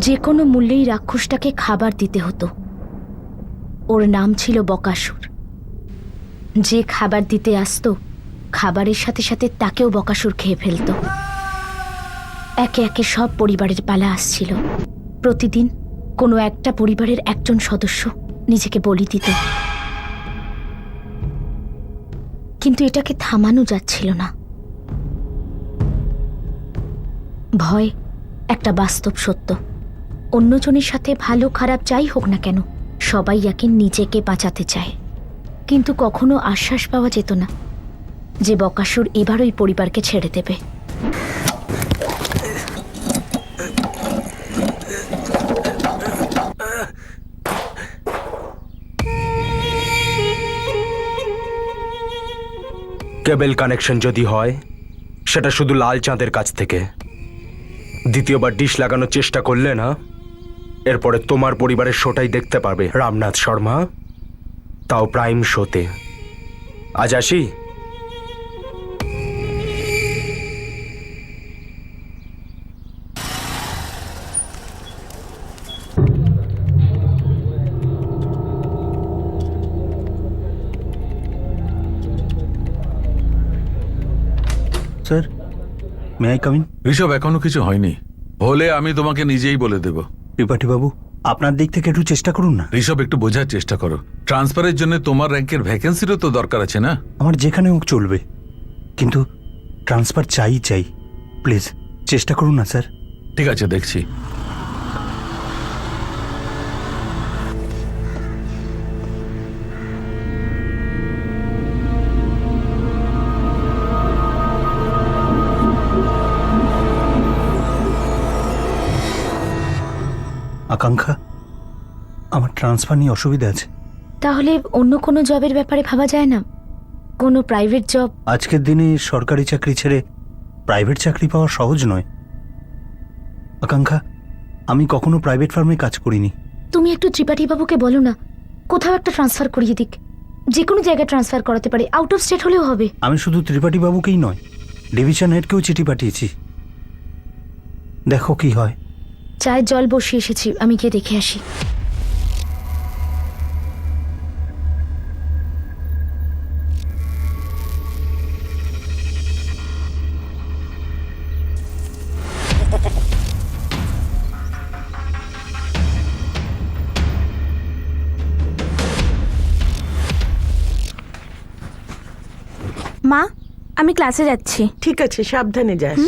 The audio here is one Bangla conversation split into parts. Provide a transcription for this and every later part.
যে কোনো মূল্যেই রাক্ষসটাকে খাবার দিতে হতো। ওর নাম ছিল বকাসুর। যে খাবার দিতে আসতো, খাবারের সাথে সাথে তাকেও বকাসুর খেয়ে ফেলত। একে একে সব পরিবারের পালা আসছিল। প্রতিদিন কোনো একটা পরিবারের একজন সদস্য নিজেকে বলি দিত, কিন্তু এটাকে থামানো যাচ্ছিল না। ভয় একটা বাস্তব সত্য। অন্যজনের সাথে ভালো খারাপ যাই হোক না কেন, সবাই একে নিজেকে বাঁচাতে চায়। কিন্তু কখনো আশ্বাস পাওয়া যেত না যে বকাসুর এবার ওই পরিবারকে ছেড়ে দেবে। কেবল কানেকশন যদি হয়, সেটা শুধু লাল চাঁদের কাছ থেকে। দ্বিতীয়বার ডিশ লাগানোর চেষ্টা করলে না, এরপরে তোমার পরিবারের শোটাই দেখতে পারবে রামনাথ শর্মা, তাও প্রাইম শোতে। আজ আসি। Sir, may I come in? Rishabh, এখনো কিছু হয়নি। হলে আমি তোমাকে নিজেই বলে দেব। ত্রিপাঠী বাবু, আপনার দিক থেকে একটু চেষ্টা করুন না। ঋষভ, একটু বোঝার চেষ্টা করো। ট্রান্সফারের জন্য তোমার র্যাঙ্কের ভ্যাকেন্সিরও তো দরকার আছে না? আমার যেখানে হোক চলবে, কিন্তু ট্রান্সফার চাই। প্লিজ চেষ্টা করুন না স্যার। ঠিক আছে, দেখছি। আকাঙ্ক্ষা, আমার ট্রান্সফার নিয়ে অসুবিধা আছে। তাহলে অন্য কোনো জবের ব্যাপারে ভাবা যায় না? কোনো প্রাইভেট জব? আজকের দিনে সরকারি চাকরি ছেড়ে প্রাইভেট চাকরি পাওয়া সহজ নয়। আকাঙ্ক্ষা, আমি কখনো প্রাইভেট ফার্মে কাজ করিনি। তুমি একটু ত্রিপাঠী বাবুকে বলো না, কোথাও একটা ট্রান্সফার করিয়ে দিক। যে কোনো জায়গায় ট্রান্সফার করাতে পারে, আউট অফ স্টেট হলেও হবে। আমি শুধু ত্রিপাঠী বাবুকেই নয়, ডিভিশন হেডকেও চিঠি পাঠিয়েছি। দেখো কি হয়। চায়ের জল বসিয়ে এসেছি, আমি গিয়ে দেখে আসি। মা, আমি ক্লাসে যাচ্ছি। ঠিক আছে, সাবধানে যাস।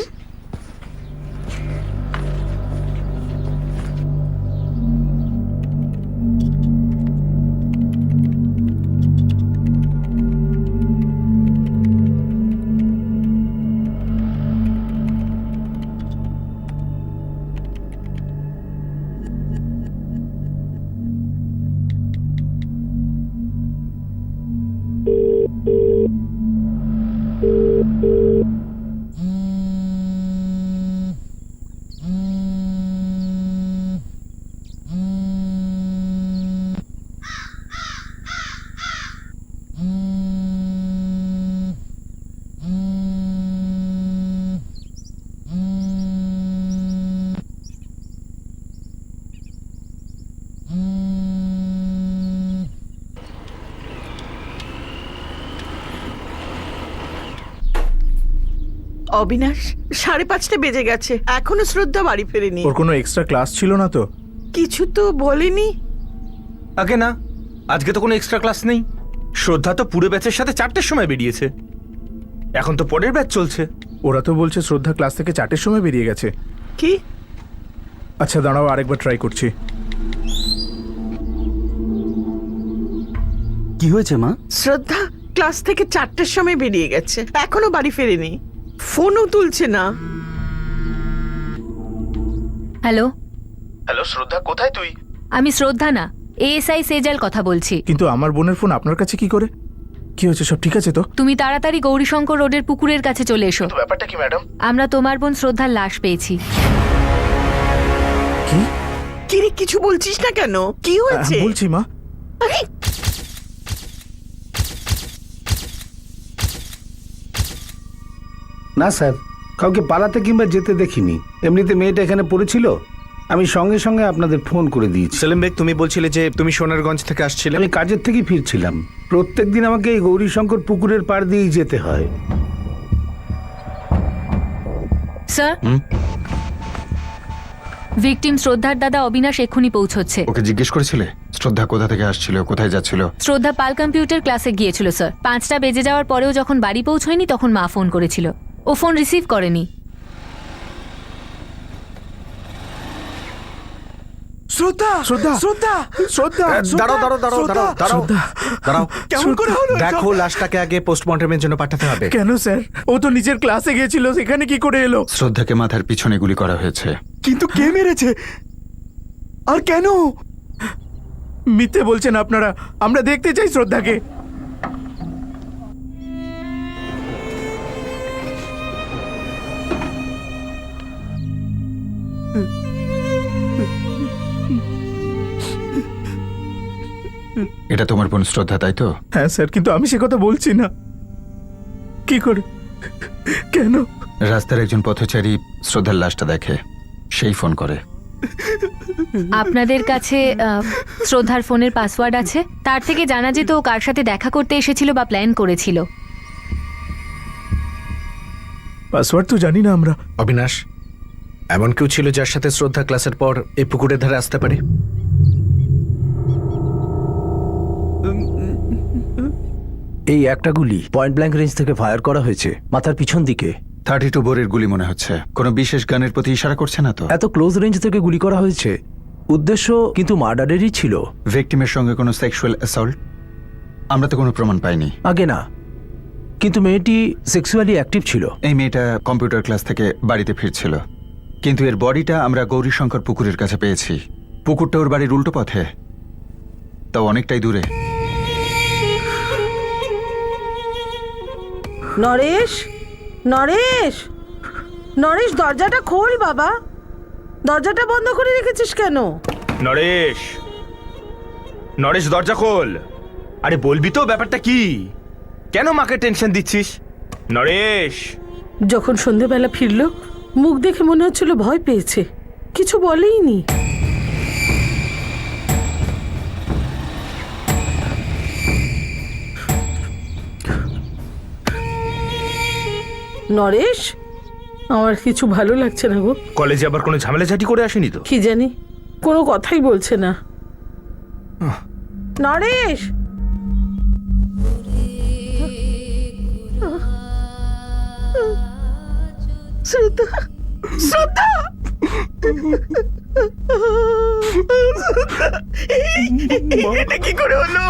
অবিনাশ, 5:30 বেজে গেছে, এখনো শ্রদ্ধা বাড়ি ফেরেনি। ওর কোনো এক্সট্রা ক্লাস ছিল না তো? কিছু তো বলেনি। আগে না, আজকে তো কোনো এক্সট্রা ক্লাস নেই। শ্রদ্ধা তো পুরো ব্যাচের সাথে 4টের সময় বেরিয়েছে। এখন তো পরের ব্যাচ চলছে। ওরা তো বলছে শ্রদ্ধা ক্লাস থেকে 4টের সময় বেরিয়ে গেছে। কি? আচ্ছা দাঁড়াও, আরেকবার ট্রাই করছি। কি হয়েছে মা? শ্রদ্ধা ক্লাস থেকে 4টের সময় বেরিয়ে গেছে, এখনো বাড়ি ফেরেনি। ফোনও তুলছে না। হ্যালো, হ্যালো শ্রদ্ধা, কোথায় তুই? আমি শ্রদ্ধা না, এএসআই সেজাল কথা বলছি। কিন্তু আমার বোনের ফোন আপনার কাছে কি করে? কি হয়েছে, সব ঠিক আছে তো? তুমি তাড়াতাড়ি গৌরীশঙ্কর রোডের পুকুরের কাছে চলে এসো। ব্যাপারটা কি ম্যাডাম? আমরা তোমার বোন শ্রদ্ধার লাশ পেয়েছি। কি? কি রে, কিছু বলছিস না কেন? কি হয়েছে? বলছি মা। আরে, না স্যার, কাউকে পালাতে কিংবা যেতে দেখিনি। এমনিতে মেয়েটা এখানে পড়েছিল, আমি সঙ্গে সঙ্গে আপনাদের ফোন করে দিয়েছি। সেলিম বেগ, তুমি বলছিলে যে তুমি সোনারগঞ্জ থেকে আসছিলে। আমি কাজের থেকেই ফিরছিলাম। প্রত্যেকদিন আমাকে এই গৌরীশঙ্কর পুকুরের পাড় দিয়েই যেতে হয়। স্যার ভিকটিম শ্রদ্ধার দাদা অবিনাশ এক্ষুনি পৌঁছচ্ছে। ওকে জিজ্ঞেস করেছিলে শ্রদ্ধা কোথা থেকে আসছিল, কোথায় যাচ্ছিল? শ্রদ্ধা পাল কম্পিউটার ক্লাসে গিয়েছিল স্যার। 5টা বেজে যাওয়ার পরেও যখন বাড়ি পৌঁছয়নি তখন মা ফোন করেছিল। ও ফোন রিসিভ করেনি। শ্রদ্ধা শ্রদ্ধা শ্রদ্ধা শ্রদ্ধা দাঁড়াও দাঁড়াও দাঁড়াও দাঁড়াও দাঁড়াও দাঁড়াও। কেমন করে হলো? দেখো, লাশটাকে আগে পোস্টমর্টমের জন্য পাঠাতে হবে। কেন স্যার? ও তো নিজের ক্লাসে গিয়েছিল, সেখানে কি করে এলো? শ্রদ্ধাকে মাথার পিছনে গুলি করা হয়েছে। কিন্তু কে মেরেছে আর কেন? মিথ্যে বলছেন আপনারা। আমরা দেখতে চাই শ্রদ্ধাকে। এটা তোমার বোন শ্রদ্ধা, তাই তো? হ্যাঁ স্যার, কিন্তু আমি সে কথা বলছি না। কি করে? কেন? রাস্তার একজন পথচারী শ্রদ্ধার লাশটা দেখে, সেই ফোন করে। আপনাদের কাছে শ্রদ্ধার ফোনের পাসওয়ার্ড আছে? তার থেকে জানা যেত ও কার সাথে দেখা করতে এসেছিল বা প্ল্যান করেছিল। পাসওয়ার্ড তো জানি না আমরা। অবিনাশ, এমন কেউ ছিল যার সাথে শ্রদ্ধা ক্লাসের পর এই পুকুরের ধারে আসতে পারে? এই একটা গুলি পয়েন্ট ব্ল্যাঙ্ক রেঞ্জ থেকে ফায়ার করা হয়েছে, মাথার পিছন দিকে। 32 বোরের গুলি মনে হচ্ছে। কোনো বিশেষ গানের প্রতি ইশারা করছে না তো? এত ক্লোজ রেঞ্জ থেকে গুলি করা হয়েছে, উদ্দেশ্য কিন্তু মার্ডারেরই ছিল। ভিকটিমের সঙ্গে কোনো সেক্সুয়াল অ্যাসল্ট? আমরা তো কোনো প্রমাণ পাইনি। আগে না, কিন্তু মেয়েটি সেক্সুয়ালি অ্যাক্টিভ ছিল। এই মেয়েটা কম্পিউটার ক্লাস থেকে বাড়িতে ফিরছিল, কিন্তু এর বডিটা আমরা গৌরীশঙ্কর পুকুরের কাছে পেয়েছি। পুকুরটা ওর বাড়ির উল্টো পথে, তাও অনেকটাই দূরে। নরেশ, নরেশ, নরেশ, দরজাটা খোল বাবা। দরজাটা বন্ধ করে রেখেছিস কেন? নরেশ, নরেশ, দরজা খোল। আরে বলবি তো ব্যাপারটা কি? কেন মাকে টেনশন দিচ্ছিস? নরেশ। যখন সন্ধেবেলা ফিরলো, মুখ দেখে মনে হচ্ছিল ভয় পেয়েছে, কিছু বলেইনি। নরেশ, আমার কিছু ভালো লাগছে না গো। কলেজে আবার কোনো ঝামেলাঝাটি করে আসেনি তো? কি জানি, কোনো কথাই বলছে না। নরেশ, শ্রদ্ধা, শ্রদ্ধা, এটা কি করে হলো?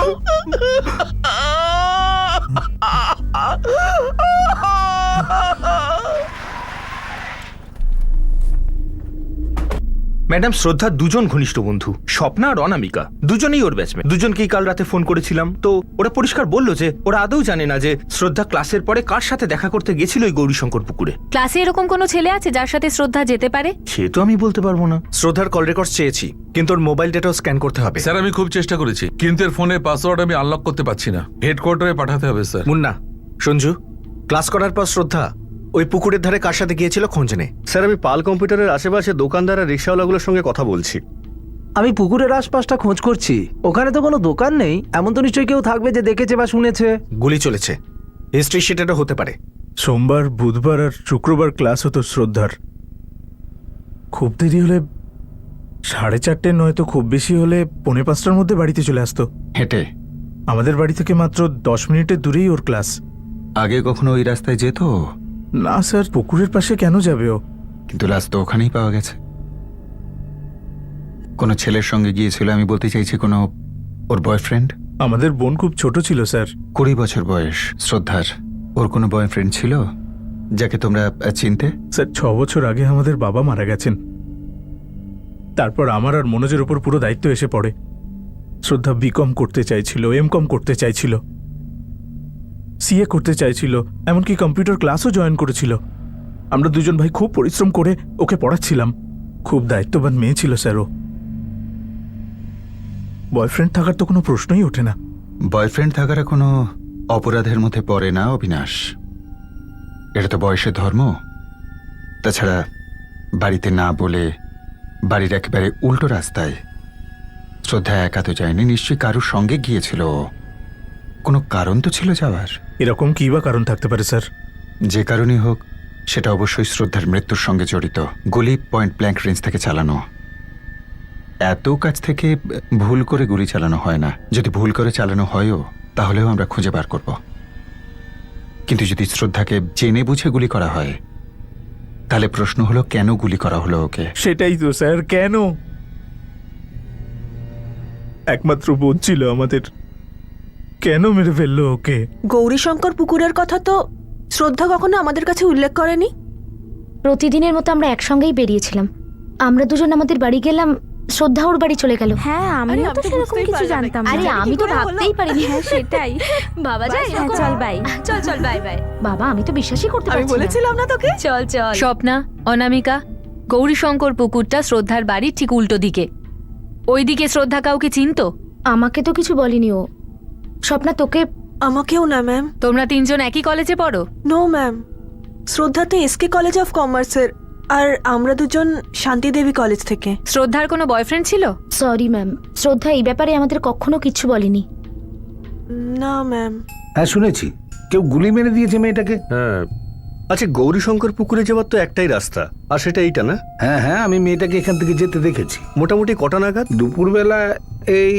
ম্যাডাম, শ্রদ্ধা দুজন ঘনিষ্ঠ বন্ধু, স্বপ্না আর অনামিকা, দুজনেই ওর ব্যাচমেট। দুজনকেই কাল রাতে ফোন করেছিলাম, তো ওরা পরিষ্কার বললো যে ওরা আদৌ জানে না যে শ্রদ্ধা ক্লাসের পরে কার সাথে দেখা করতে গেছিল ওই গৌরীশঙ্কর পুকুরে। ক্লাসে এরকম কোনো ছেলে আছে যার সাথে শ্রদ্ধা যেতে পারে? সে তো আমি বলতে পারবো না। শ্রদ্ধার কল রেকর্ডস চেয়েছি, কিন্তু ওর মোবাইল ডেটাও স্ক্যান করতে হবে। স্যার আমি খুব চেষ্টা করেছি, কিন্তু এর ফোনের পাসওয়ার্ড আমি আনলক করতে পারছি না। হেডকোয়ার্টারে পাঠাতে হবে স্যার। মুন্না, সঞ্জু, ক্লাস করার পর শ্রদ্ধা ওই পুকুরের ধারে কার সাথে গিয়েছিল খোঁজ নে। স্যার, আমি পাল কম্পিউটারের আশেপাশে দোকানদার আর রিক্সাওয়ালাগুলোর সঙ্গে কথা বলছি। আমি পুকুরের আশপাশটা খোঁজ করছি, ওখানে তো কোনো দোকান নেই। এমন তো নিশ্চয়ই কেউ থাকবে যে দেখেছে বা শুনেছে। গুলি চলেছে, হিস্ট্রি শিটেরও হতে পারে। সোমবার, বুধবার আর শুক্রবার ক্লাস হতো শ্রদ্ধার। খুব দেরি হলে 4:30 নয়তো খুব বেশি হলে 4:45টার মধ্যে বাড়িতে চলে আসতো। হেঁটে? আমাদের বাড়ি থেকে মাত্র 10 মিনিটের দূরেই ওর ক্লাস। আগে কখনো ওই রাস্তায় যেত? না স্যার, পুকুরের পাশে কেন যাবে ও? কিন্তু লাশ তো ওখানেই পাওয়া গেছে। কোনো ছেলের সঙ্গে গিয়েছিল, আমি বলতে চাইছি কোনো ওর বয়ফ্রেন্ড? আমাদের বোন খুব ছোট ছিল স্যার। 20 বছর বয়স শ্রদ্ধার। ওর কোনো বয়ফ্রেন্ড ছিল যাকে তোমরা চিনতে? স্যার, 6 বছর আগে আমাদের বাবা মারা গেছেন। তারপর আমার আর মনোজের উপর পুরো দায়িত্ব এসে পড়ে। শ্রদ্ধা বিকম করতে চাইছিল, এমকম করতে চাইছিল, সিএ করতে চাইছিল, এমনকি কম্পিউটার ক্লাসও জয়েন করেছিল। আমরা দুজন ভাই খুব পরিশ্রম করে ওকে পড়াচ্ছিলাম। খুব দায়িত্ববান মেয়ে ছিল স্যার ও। বয়ফ্রেন্ড থাকার তো কোনো প্রশ্নই ওঠে না। বয়ফ্রেন্ড থাকার কোনো অপরাধের মধ্যে পড়ে না অবিনাশ, এটা তো বয়সের ধর্ম। তাছাড়া বাড়িতে না বলে বাড়ির একেবারে উল্টো রাস্তায়। শ্রদ্ধা একা তো যায়নি, নিশ্চয়ই কারোর সঙ্গে গিয়েছিল ও। কোনো কারণ তো ছিল যাওয়ার। এরকম কি বা কারণ থাকতে পারে স্যার? যে কারণেই হোক, সেটা অবশ্যই শ্রদ্ধার মৃত্যুর সঙ্গে জড়িত। গুলি পয়েন্ট ব্ল্যাঙ্ক রেঞ্জ থেকে চালানো। এত কাছ থেকে ভুল করে গুলি চালানো হয় না। যদি ভুল করে চালানো হয়ও, তাহলেও আমরা খুঁজে বার করব। কিন্তু যদি শ্রদ্ধাকে জেনে বুঝে গুলি করা হয়, তাহলে প্রশ্ন হলো কেন গুলি করা হলো ওকে। সেটাই তো স্যার, কেন? একমাত্র বোন ছিল আমাদের, কেন মেরে ফেললো ওকে? গৌরীশঙ্কর পুকুরের কথা তো শ্রদ্ধা কখনো আমাদের কাছে উল্লেখ করেনি। প্রতিদিনের মতো আমরা একসঙ্গেই বেরিয়েছিলাম। আমরা দুজন আমাদের বাড়ি গেলাম, শ্রদ্ধা ওর বাড়ি চলে গেল। হ্যাঁ আমিও তো সেরকম কিছু জানতাম না। আরে আমি তো ভাবতেই পারিনি। হ্যাঁ সেটাই। বাবা যাই, হ্যাঁ, চল বাই। চল চল বাই বাই। বাবা আমি তো বিশ্বাসই করতে পারছি না। বলেছিলাম না তোকে। চল চল। স্বপ্না, অনামিকা, গৌরীশঙ্কর পুকুরটা শ্রদ্ধার বাড়ির ঠিক উল্টো দিকে। ওইদিকে শ্রদ্ধা কাউকে চিনতো? আমাকে তো কিছু বলেনি ও। স্বপ্না তোকে? আমাকেও না ম্যাম। তোমরা তিনজন একই কলেজে পড়ো? নো ম্যাম, শ্রদ্ধা তো এসকে কলেজ অফ কমার্সের, আর আমরা দুজন শান্তিদেবী কলেজ থেকে। শ্রদ্ধার কোনো বয়ফ্রেন্ড ছিল? সরি ম্যাম, শ্রদ্ধা এই ব্যাপারে আমাদের কখনো কিছু বলেনি। না ম্যাম। হ্যাঁ শুনেছি, কেউ গুলি মেরে দিয়েছে মেয়েটাকে। হ্যাঁ। আচ্ছা, গৌরীশঙ্কর পুকুরে যাওয়ার তো একটাই রাস্তা, আর সেটা এইটা না? হ্যাঁ হ্যাঁ, আমি মেয়েটাকে এখান থেকে যেতে দেখেছি। মোটামুটি কটা নাগাদ? দুপুরবেলা এই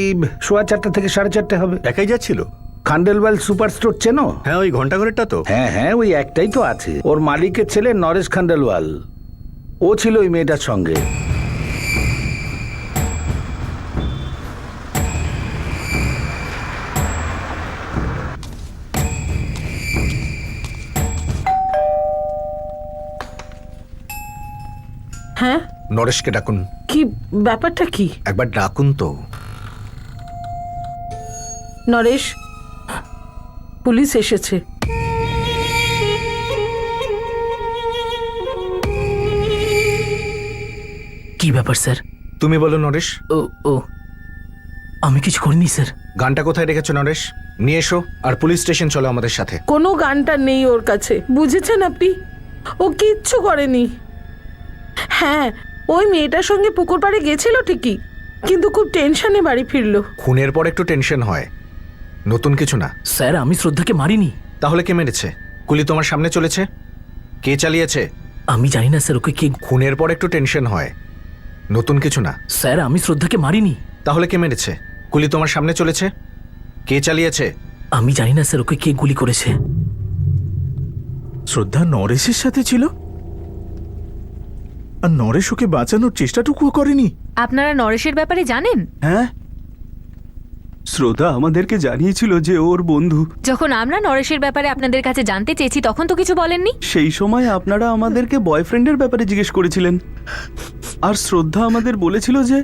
4:30 থেকে 4:30 হবে। একাই যাচ্ছিল? খান্ডেলওয়াল সুপার স্টোর চেনো? হ্যাঁ, ওই ঘন্টাঘরেরটা তো। হ্যাঁ হ্যাঁ, ওই একটাই তো আছে। ওর মালিকের ছেলে নরেশ খান্ডেলওয়াল, ও ছিল ওই মেয়েটার সঙ্গে। হ্যাঁ, নরেশকে ডাকুন। কি ব্যাপারটা কি? একবার ডাকুন তো। নরেশ, পুলিশ এসেছে। কি ব্যাপার স্যার? তুমি বলো নরেশ। ও আমি কিছু করিনি স্যার। গানটা কোথায় রেখেছো নরেশ? নিয়ে এসো, আর পুলিশ স্টেশন চলো আমাদের সাথে। কোনো গানটা নেই ওর কাছে, বুঝেছেন আপনি? ও কিচ্ছু করেনি। হ্যাঁ, ওই মেয়েটার সঙ্গে পুকুর পাড়ে গেছিল ঠিকই, কিন্তু খুব টেনশনে বাড়ি ফিরলো। খুনের পর একটু টেনশন হয়, নতুন কিছু না। স্যার আমি শ্রদ্ধাকে মারিনি। তাহলে কে মেরেছে? গুলি তোমার সামনে চলেছে, কে চালিয়েছে? আমি জানি না স্যার, ওকে কে? খুনের পর একটু টেনশন হয়, নতুন কিছু না। স্যার আমি শ্রদ্ধাকে মারিনি। তাহলে কে মেরেছে? গুলি তোমার সামনে চলেছে, কে চালিয়েছে? আমি জানি না স্যার, ওকে কে গুলি করেছে। শ্রদ্ধা নরেশের সাথে ছিল, আর নরেশ ওকে বাঁচানোর চেষ্টাটুকুও করেনি। আপনারা নরেশের ব্যাপারে জানেন? হ্যাঁ, শ্রদ্ধা আমাদেরকে জানিয়েছিল যে ওর বন্ধু। যখন আমরা নরেশের ব্যাপারে আপনাদের কাছে জানতে চেয়েছি তখন তো কিছু বলেননি। সেই সময় আপনারা আমাদেরকে বয়ফ্রেন্ডের ব্যাপারে জিজ্ঞেস করেছিলেন, আর শ্রদ্ধা আমাদের বলেছিল যে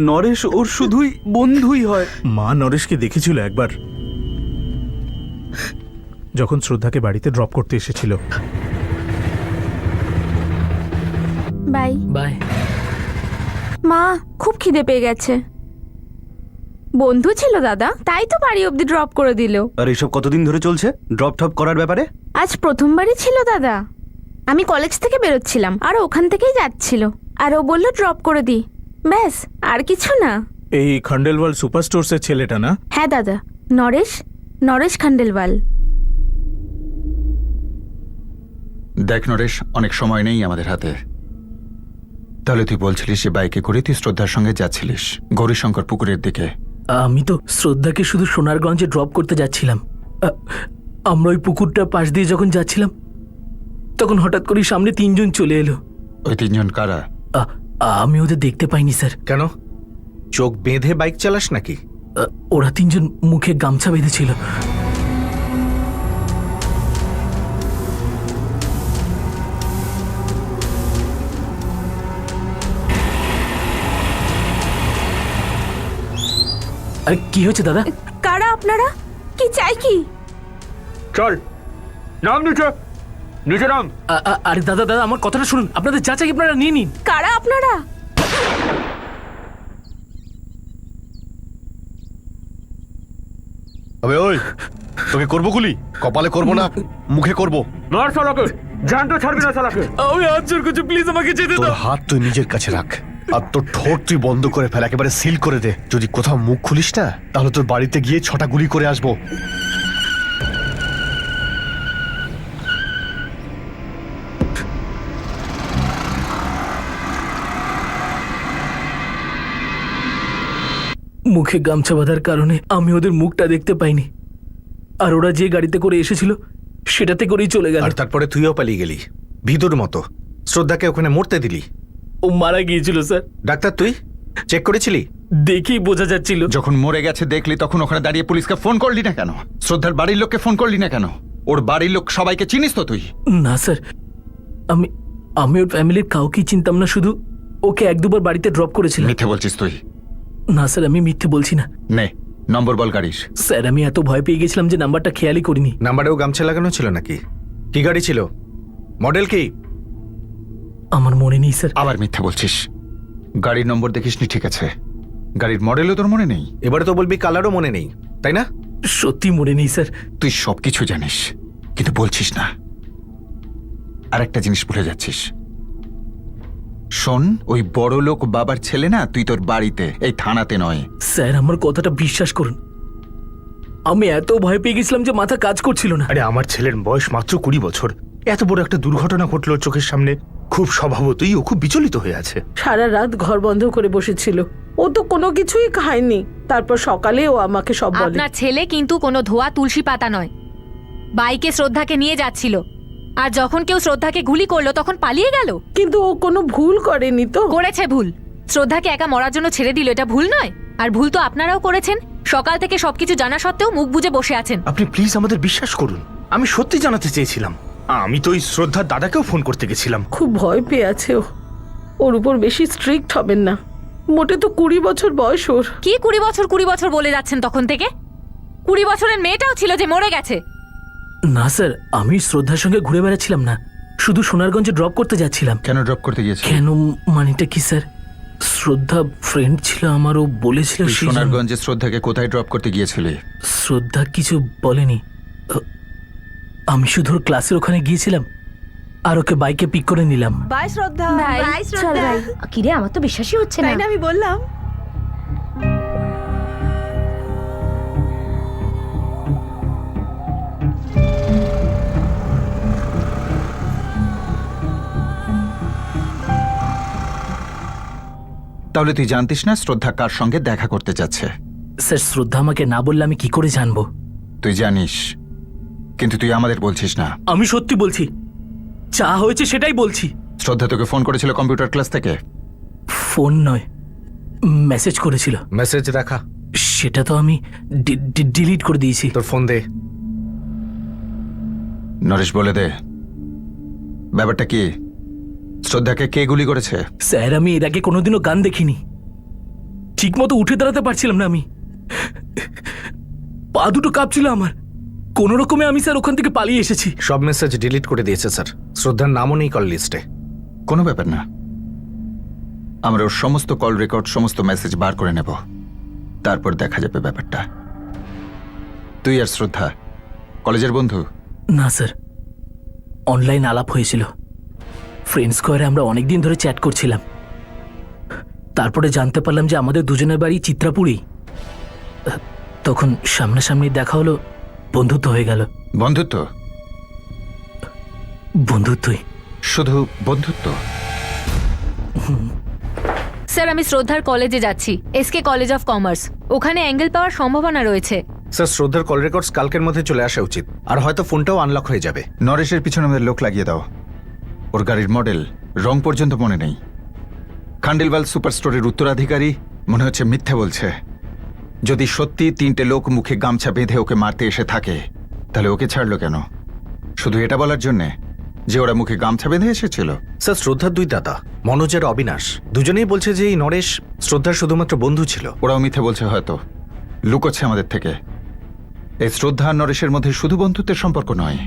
নরেশ ওর শুধুই বন্ধুই হয়। মা নরেশকে দেখেছিল একবার, যখন শ্রদ্ধাকে বাড়িতে ড্রপ করতে এসেছিল। Bye bye. মা, খুব খিদে পেয়ে গেছে। বন্ধু ছিল দাদা, তাই তো বাড়ি অবধি ড্রপ করে দিল। আর এসব কতদিন ধরে চলছে ড্রপ টপ করার ব্যাপারে? আজ প্রথমবারই ছিল দাদা। আমি কলেজ থেকে বেরোচ্ছিলাম আর ওখান থেকেই যাচ্ছিল, আর ও বললো ড্রপ করে দি, ব্যাস, আর কিছু না। এই খান্ডেলওয়াল সুপার স্টোরসের ছেলেটা না? হ্যাঁ দাদা, নরেশ, নরেশ খান্ডেলওয়াল। দেখ নরেশ, অনেক সময় নেই আমাদের হাতে। তাহলে তুই বলছিলিস যে বাইকে করে তুই শ্রদ্ধার সঙ্গে যাচ্ছিলিস গৌরীশঙ্কর পুকুরের দিকে। আমি তো শ্রদ্ধাকে শুধু সোনারগঞ্জে ড্রপ করতে যাচ্ছিলাম। আমরা ওই পুকুরটা পাশ দিয়ে যখন যাচ্ছিলাম, তখন হঠাৎ করে সামনে 3 জন চলে এলো। ওই 3 জন কারা? আমি ওদের দেখতে পাইনি স্যার। কেন, চোখ বেঁধে বাইক চালাস নাকি? ওরা 3 জন মুখে গামছা বেঁধেছিল। আরে কি হয়েছে দাদা? কারা আপনারা? কি চাই কি? চল নাম নিচে, নিচে নাম। আরে দাদা দাদা আমার কথাটা শুনুন, আপনাদের যা চাই আপনারা নিয়ে নিন। কারা আপনারা? আবে ওই, তোকে করবো গুলি? কপালে করবো না, মুখে করবো। মার শালাকে, জান তো ছাড়বি না শালাকে। আমি হাত জোর করছি, প্লিজ আমাকে যেতে তোর দাও। হাত তুই নিজের কাছে রাখ, আর তোর ঠোঁট তুই বন্ধ করে ফেল, একেবারে সিল করে দে। যদি কোথাও মুখ খুলিস না তাহলে তোর বাড়িতে গিয়ে 6টা গুলি করে আসবো। মুখে গামছা বাঁধার কারণে আমি ওদের মুখটা দেখতে পাইনি, আর ওরা যে গাড়িতে করে এসেছিল সেটাতে করেই চলে গেল। আর তারপরে তুইও পালিয়ে গেলি ভিতর মতো, শ্রদ্ধাকে ওখানে মরতে দিলি। ও মারা গিয়েছিল স্যার। ডাক্তার তুই চেক করেছিলি? দেখেই বোঝা যাচ্ছিল। যখন মরে গেছে দেখলি তখন ওখানে দাঁড়িয়ে পুলিশকে ফোন করলি না কেন? শ্রদ্ধার বাড়ির লোককে ফোন করলি না কেন? ওর বাড়ির লোক সবাইকে চিনিস তো তুই? না স্যার, আমি ওর ফ্যামিলির কাউকেই চিনতাম না, শুধু ওকে 1-2 বার বাড়িতে ড্রপ করেছিলাম। মিথ্যে বলছিস তুই? না স্যার, আমি মিথ্যে বলছি না। নে নম্বর বল গাড়ির। স্যার, আমি এত ভয় পেয়ে গেছিলাম যে নাম্বারটা খেয়ালই করিনি। নাম্বারেও গামছা লাগানো ছিল নাকি? কি গাড়ি ছিল? মডেল কি? আমার মনে নেই স্যার। আবার মিথ্যে বলছিস। গাড়ির নম্বর দেখিসনি, ঠিক আছে, গাড়ির মডেলও তোর মনে নেই? এবারে তো বলবি কালারও মনে নেই, তাই না? সত্যি মনে নেই স্যার। তুই সবকিছু জানিস কিন্তু বলছিস না। আর একটা জিনিস ভুলে যাচ্ছিস। শোন, ওই বড় লোক বাবার ছেলে না তুই, তোর বাড়িতে, এই থানাতে নয়। স্যার, আমার কথাটা বিশ্বাস করুন, আমি এত ভয় পেয়ে গেছিলাম যে মাথা কাজ করছিল না। আরে আমার ছেলের বয়স মাত্র 20 বছর, এত বড় একটা দুর্ঘটনা ঘটলো ওর চোখের সামনে। খুব স্বভাবতই ও খুব বিচলিত হয়ে আছে। সারা রাত ঘর বন্ধ করে বসেছিল, ও তো কোনো কিছুই খায়নি। তারপর সকালে ও আমাকে সব বলে। আপনার ছেলে কিন্তু কোনো ধোয়া তুলসী পাতা নয়। বাইকে শ্রদ্ধাকে নিয়ে যাচ্ছিল, আর যখন কেউ শ্রদ্ধাকে গুলি করলো তখন পালিয়ে গেল। কিন্তু ও কোনো ভুল করেনি তো। করেছে ভুল। শ্রদ্ধাকে একা মরার জন্য ছেড়ে দিল, এটা ভুল নয়? আর ভুল তো আপনারাও করেছেন। সকাল থেকে সবকিছু জানা সত্ত্বেও মুখ বুজে বসে আছেন। আপনি প্লিজ আমাদের বিশ্বাস করুন, আমি সত্যি জানাতে চেয়েছিলাম। আমি তো ওই শ্রদ্ধার দাদাকেও ফোন করতে গেছিলাম। খুব ভয় পেয়ে আছে ও। ওর উপর বেশি স্ট্রিক্ট হবেন না। মোটে তো 20 বছর বয়স ওর। কি 20 বছর বলে যাচ্ছেন তখন থেকে? 20 বছরের মেয়েটাও ছিল যে মরে গেছে। না স্যার, আমি শ্রদ্ধার সঙ্গে ঘুরে বেড়াচ্ছিলাম না, শুধু সোনারগঞ্জে ড্রপ করতে যাচ্ছিলাম। কেন ড্রপ করতে গিয়েছিস? কেন মানেটা কি স্যার? শ্রদ্ধা ফ্রেন্ড ছিল আমার, ও বলেছিল তুই সেই জন্য। সোনারগঞ্জে শ্রদ্ধাকে কোথায় ড্রপ করতে গিয়েছিলি? শ্রদ্ধা কিছু বলেনি। আমি শুধু ওর ক্লাসের ওখানে গিয়েছিলাম আর ওকে বাইকে পিক করে নিলাম। বাই শ্রদ্ধা। বাই শ্রদ্ধা। কিরে, আমার তো বিশ্বাসই হচ্ছে না। আমি বললাম। তাহলে তুই জানতিস না শ্রদ্ধা কার সঙ্গে দেখা করতে যাচ্ছে? স্যার, শ্রদ্ধা আমাকে না বললে আমি কি করে জানবো? তুই জানিস, কিন্তু তুই আমাদের বলছিস না। আমি সত্যি বলছি, যা হয়েছে সেটাই বলছি। শ্রদ্ধা তোকে ফোন করেছিল কম্পিউটার ক্লাস থেকে? ফোন নয়, মেসেজ করেছিল। মেসেজ রাখা? সেটা তো আমি ডিলিট করে দিয়েছি। তোর ফোন দে। নরেশ, বলে দে ব্যাপারটা কি? শ্রদ্ধাকে কে গুলি করেছে? স্যার, আমি এর আগে কোনোদিনও গান দেখিনি। ঠিক মতো উঠে দাঁড়াতে পারছিলাম না আমি, পা দুটো কাঁপছিল আমার। কোন রকমে আমি স্যার ওখান থেকে পালিয়ে এসেছি। সব মেসেজ ডিলিট করে দিয়েছে স্যার। শ্রদ্ধার নামও নেই কল লিস্টে। কোনো ব্যাপার না, আমরা ওর সমস্ত কল রেকর্ড, সমস্ত মেসেজ বার করে নেব, তারপর দেখা যাবে ব্যাপারটা। তুই আর শ্রদ্ধা কলেজের বন্ধু? না স্যার, অনলাইন আলাপ হয়েছিল। ফ্রেন্ড স্কোয়ারে আমরা অনেকদিন ধরে চ্যাট করছিলাম। তারপরে জানতে পারলাম যে আমাদের দুজনের বাড়ি চিত্রাপুরেই। তখন সামনাসামনি দেখা হলো, বন্ধুত্ব হয়ে গেল। বন্ধুত্ব? বন্ধুত্বই। শুধু বন্ধুত্ব? স্যার, আমি শ্রদ্ধার কলেজে যাচ্ছি, এসকে কলেজ অফ কমার্স। ওখানে অ্যাঙ্গেল পাওয়ার সম্ভাবনা রয়েছে। স্যার, শ্রদ্ধার কল রেকর্ডস কালকের মধ্যে চলে আসা উচিত, আর হয়তো ফোনটাও আনলক হয়ে যাবে। নরেশের পিছনে আমাদের লোক লাগিয়ে দাও। ওর গাড়ির মডেল, রং পর্যন্ত মনে নেই। খান্ডেলওয়াল সুপার স্টোরের উত্তরাধিকারী, মনে হচ্ছে মিথ্যে বলছে। যদি সত্যি 3টে লোক মুখে গামছা বেঁধে ওকে মারতে এসে থাকে, তাহলে ওকে ছাড়লো কেন? শুধু এটা বলার জন্যে যে ওরা মুখে গামছা বেঁধে এসেছিল? স্যার, শ্রদ্ধার 2 দাদা, মনোজ আর অবিনাশ, দুজনেই বলছে যে এই নরেশ শ্রদ্ধার শুধুমাত্র বন্ধু ছিল। ওরাও মিথ্যে বলছে, হয়তো লুকোচ্ছে আমাদের থেকে। এই শ্রদ্ধা আর নরেশের মধ্যে শুধু বন্ধুত্বের সম্পর্ক নয়।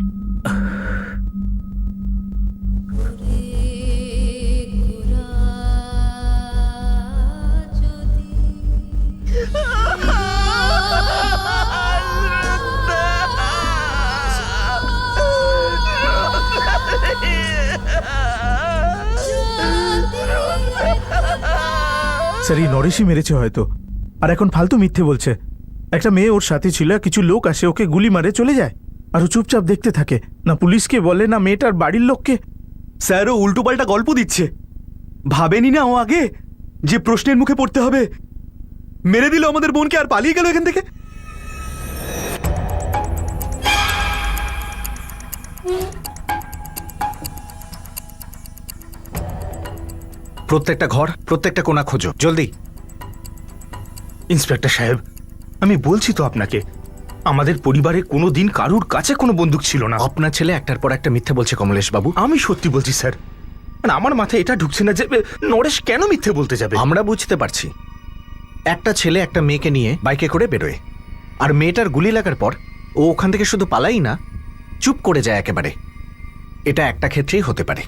স্যার এই নরেশই মেরেছে হয়তো, আর এখন ফালতু মিথ্যে বলছে। একটা মেয়ে ওর সাথে ছিল, কিছু লোক আসে ওকে গুলি মারে চলে যায়, আর ও চুপচাপ দেখতে থাকে, না পুলিশকে বলে না মেয়েটার বাড়ির লোককে। স্যার ও উল্টোপাল্টা গল্প দিচ্ছে, ভাবেনি না ও আগে যে প্রশ্নের মুখে পড়তে হবে। মেরে দিল আমাদের বোনকে আর পালিয়ে গেল এখান থেকে। প্রত্যেকটা ঘর, প্রত্যেকটা কোণা খোঁজো, জলদি। ইন্সপেক্টর সাহেব, আমি বলছি তো আপনাকে, আমাদের পরিবারে কোনো দিন কারুর কাছে কোনো বন্দুক ছিল না। আপনার ছেলে একটার পর একটা মিথ্যে বলছে কমলেশ বাবু। আমি সত্যি বলছি স্যার, আর আমার মাথায় এটা ঢুকছে না যে নরেশ কেন মিথ্যে বলতে যাবে। আমরা বুঝতে পারছি, একটা ছেলে একটা মেয়েকে নিয়ে বাইকে করে বেরোয়, আর মেয়েটার গুলি লাগার পর ও ওখান থেকে শুধু পালাই না, চুপ করে যায় একেবারে। এটা একটা ক্ষেত্রেই হতে পারে,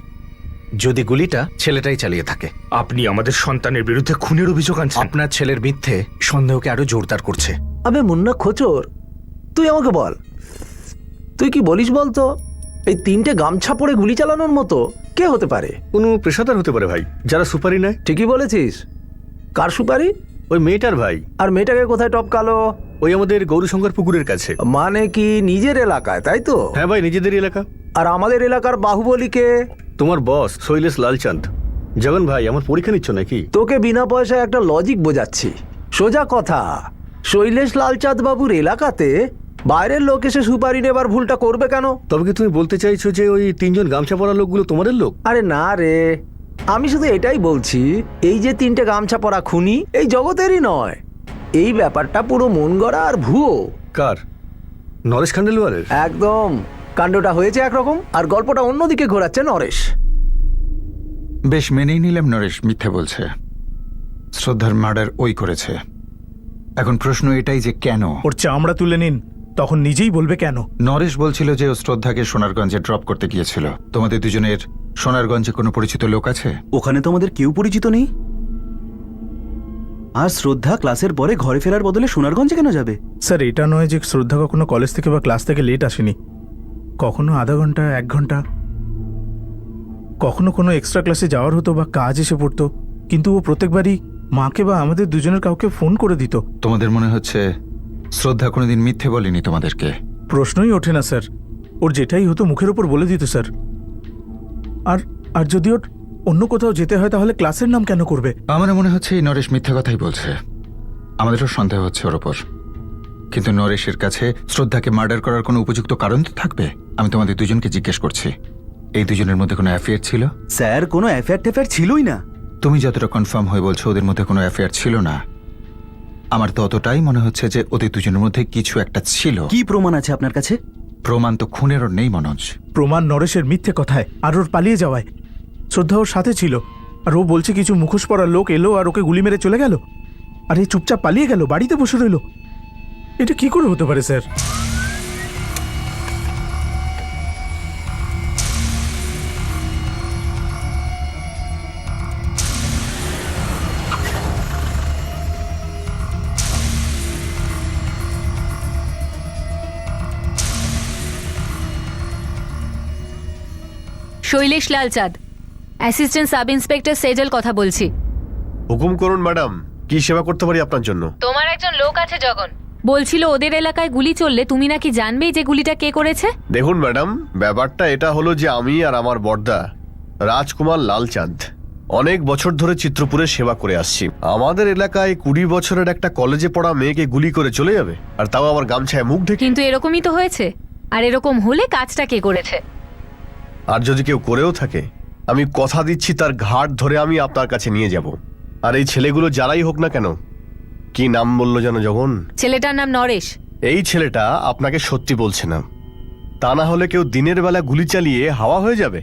যদি গুলিটা ছেলেটাই চালিয়ে থাকে। আপনি আমাদের সন্তানের বিরুদ্ধে খুনের অভিযোগ আনছেন। আপনার ছেলের মিথ্যে সন্দেহকে আরো জোরদার করছে। আবে মুন্না খোচর, তুই আমাকে বল, তুই কি বলিস বলতো? এই 3টে গামছা পরে গুলি চালানোর মতো কে হতে পারে? কোনো পেশাদার হতে পারে ভাই, যারা সুপারি নেয়। ঠিকই বলেছিস। কার সুপারি? ওই মেয়েটার ভাই। আর মেয়েটাকে কোথায় টপকালো? ওই আমাদের গৌরীশঙ্কর পুকুরের কাছে। মানে কি নিজের এলাকায়, তাই তো? হ্যাঁ ভাই, নিজেদের এলাকা। আর আমাদের এলাকার বাহুবলীকে? তোমার বস শৈলেশ লালচাঁদ। জগন ভাই, আমার পরীক্ষা নিচ্ছ নাকি? তোকে বিনা পয়সায় একটা লজিক বোঝাচ্ছি। সোজা কথা, শৈলেশ লালচাঁদ বাবুর এলাকাতে বাইরের লোক এসে সুপারি নেবার ভুলটা করবে কেন? তবে কি তুমি বলতে চাইছো যে ওই 3জন গামছা পরা লোকগুলো তোমাদের লোক? আরে না রে, আমি শুধু এটাই বলছি, এই যে 3টে গামছা পরা খুনি এই জগতেরই নয়। এই ব্যাপারটা পুরো মন গড়া আর ভুয়ো। কার? নরেশ খান্ডেলওয়ালের? একদম। কাণ্ডটা হয়েছে একরকম, আর গল্পটা অন্যদিকে ঘোরাচ্ছে নরেশ। বেশ, মেনেই নিলাম নরেশ মিথ্যে বলছে। শ্রদ্ধার মার্ডার ওই করেছে। এখন প্রশ্ন এটাই যে কেন? ওর চামড়া তুলে নিন, তখন নিজেই বলবে কেন। নরেশ বলছিল যে ও শ্রদ্ধাকে সোনারগঞ্জে ড্রপ করতে গিয়েছিল। তোমাদের দুজনের সোনারগঞ্জে কোনো পরিচিত লোক আছে? ওখানে তো আমাদের কেউ পরিচিত নেই। আর শ্রদ্ধা ক্লাসের পরে ঘরে ফেরার বদলে সোনারগঞ্জে কেন যাবে? স্যার এটা নয় যে শ্রদ্ধা কখনো কলেজ থেকে বা ক্লাস থেকে লেট আসেনি, কখনো আধা ঘন্টা 1 ঘন্টা, কখনো কোনো এক্সট্রা ক্লাসে যাওয়ার হতো বা কাজ এসে পড়তো, কিন্তু ও প্রত্যেকবারই মাকে বা আমাদের দুজনের কাউকে ফোন করে দিত। তোমাদের মনে হচ্ছে শ্রদ্ধা কোনোদিন মিথ্যে বলেনি তোমাদেরকে? প্রশ্নই ওঠে না স্যার, ওর যেটাই হতো মুখের ওপর বলে দিত স্যার। আর যদি ওর অন্য কোথাও যেতে হয় তাহলে ক্লাসের নাম কেন করবে? আমার মনে হচ্ছে এই নরেশ মিথ্যে কথাই বলছে। আমাদেরও সন্দেহ হচ্ছে ওর ওপর, কিন্তু নরেশের কাছে শ্রদ্ধাকে মার্ডার করার কোনো উপযুক্ত কারণ তো থাকবে। আমি তোমাদের দুজনকে জিজ্ঞেস করছি, এই দুজনের মধ্যে কোনো অ্যাফেয়ার ছিল? স্যার, কোনো অ্যাফেয়ার ছিলই না। তুমি যতটা কনফার্ম হয়ে বলছো ওদের মধ্যে কোনো অ্যাফেয়ার ছিল না, আমার তো অতটাই মনে হচ্ছে যে ওদের দুজনের মধ্যে কিছু একটা ছিল। কি প্রমাণ আছে আপনার কাছে? প্রমাণ তো খুনেরও নেই মনোজ। প্রমাণ নরেশের মিথ্যে কথায় আর ওর পালিয়ে যাওয়ায়। শ্রদ্ধা ওর সাথে ছিল, আর ও বলছে কিছু মুখোশ পরা লোক এলো আর ওকে গুলি মেরে চলে গেল, আর এই চুপচাপ পালিয়ে গেল, বাড়িতে বসে রইল। এটা কি করে হতে পারে sir? Shailesh Lalchand, assistant sub inspector Sejal কথা বলছি। হুকুম করুন ম্যাডাম, কি সেবা করতে পারি আপনার জন্য? তোমার একজন লোক আছে জগন, বলছিল ওদের এলাকায় গুলি চললে তুমি নাকি জানবেই যে গুলিটা কে করেছে। দেখুন ম্যাডাম, ব্যাপারটা এটা হলো যে আমি আর আমার বড়দা রাজকুমার লালচাঁদ অনেক বছর ধরে চিত্রপুরে সেবা করে আসছি। আমাদের এলাকায় 20 বছরের একটা কলেজে পড়া মেয়েকে গুলি করে চলে যাবে, আর তাও আমার গামছায় মুখ ঢেকে। কিন্তু এরকমই তো হয়েছে, আর এরকম হলে কাজটা কে করেছে? আর যদি কেউ করেও থাকে, আমি কথা দিচ্ছি তার ঘাট ধরে আমি আপনার কাছে নিয়ে যাব। আর এই ছেলেগুলো যারাই হোক না কেন, কি নাম বললো যেন জগন? ছেলেটার নাম নরেশ। এই ছেলেটা আপনাকে সত্যি বলছে না, তা না হলে কেউ দিনের বেলা গুলি চালিয়ে হাওয়া হয়ে যাবে?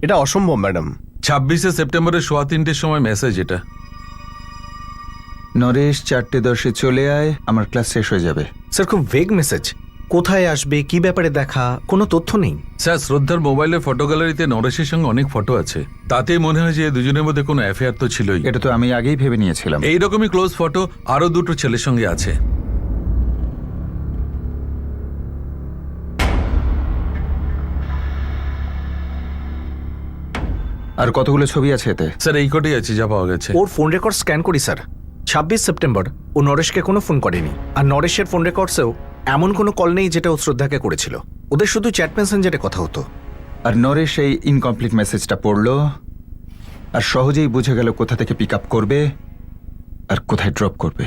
এটা অসম্ভব ম্যাডাম। 26শে সেপ্টেম্বরের 3:15 সময় মেসেজ এটা। নরেশ 4:10 চলে আয়, আমার ক্লাস শেষ হয়ে যাবে। স্যার, খুব ভেগ মেসেজ। কোথায় আসবে, কি ব্যাপারে দেখা, কোনো তথ্য নেই। স্যার, শ্রদ্ধার মোবাইলের ফটো গ্যালারিতে নরেশের সঙ্গে অনেক ফটো আছে, তাতেই মনে হয় যে দুজনের মধ্যে কোনো অ্যাফেয়ার তো ছিলই। এটা তো আমি আগেই ভেবে নিয়েছিলাম। এইরকমই ক্লোজ ফটো আরো 2টো ছেলের সঙ্গে আছে। আর কতগুলো ছবি আছে এতে? স্যার এই কটাই আছে যা পাওয়া গেছে। ওর ফোন রেকর্ড স্ক্যান করি স্যার। 26 সেপ্টেম্বর ও নরেশকে কোনো ফোন করেনি, আর নরেশের ফোন রেকর্ডসেও এমন কোনো কল নেই যেটা ও শ্রদ্ধাকে করেছিল। ওদের শুধু চ্যাট মেসেঞ্জারে কথা হতো। আর নরেশ এই ইনকমপ্লিট মেসেজটা পড়লো আর সহজেই বুঝে গেল কোথা থেকে পিক আপ করবে আর কোথায় ড্রপ করবে।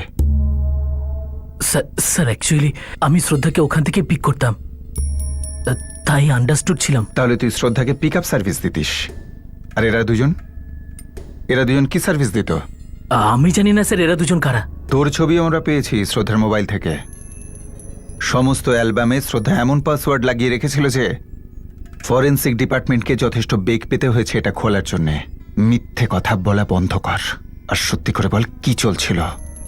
স্যার অ্যাকচুয়ালি আমি শ্রদ্ধাকে ওখান থেকে পিক করতাম, তাই আন্ডারস্টুড ছিলাম। তাহলে তুই শ্রদ্ধাকে পিক আপ সার্ভিস দিতিস, আর এরা দুজন কি সার্ভিস দিত? আমি জানি না স্যার এরা দুজন কারা। তোর ছবি আমরা পেয়েছি শ্রদ্ধার মোবাইল থেকে। সমস্ত অ্যালবামে শ্রদ্ধা এমন পাসওয়ার্ড লাগিয়ে রেখেছিল যে ফরেন্সিক ডিপার্টমেন্টকে যথেষ্ট বেগ পেতে হয়েছে এটা খোলার জন্যে। মিথ্যে কথা বলা বন্ধ কর, আর সত্যি করে বল কি চলছিল।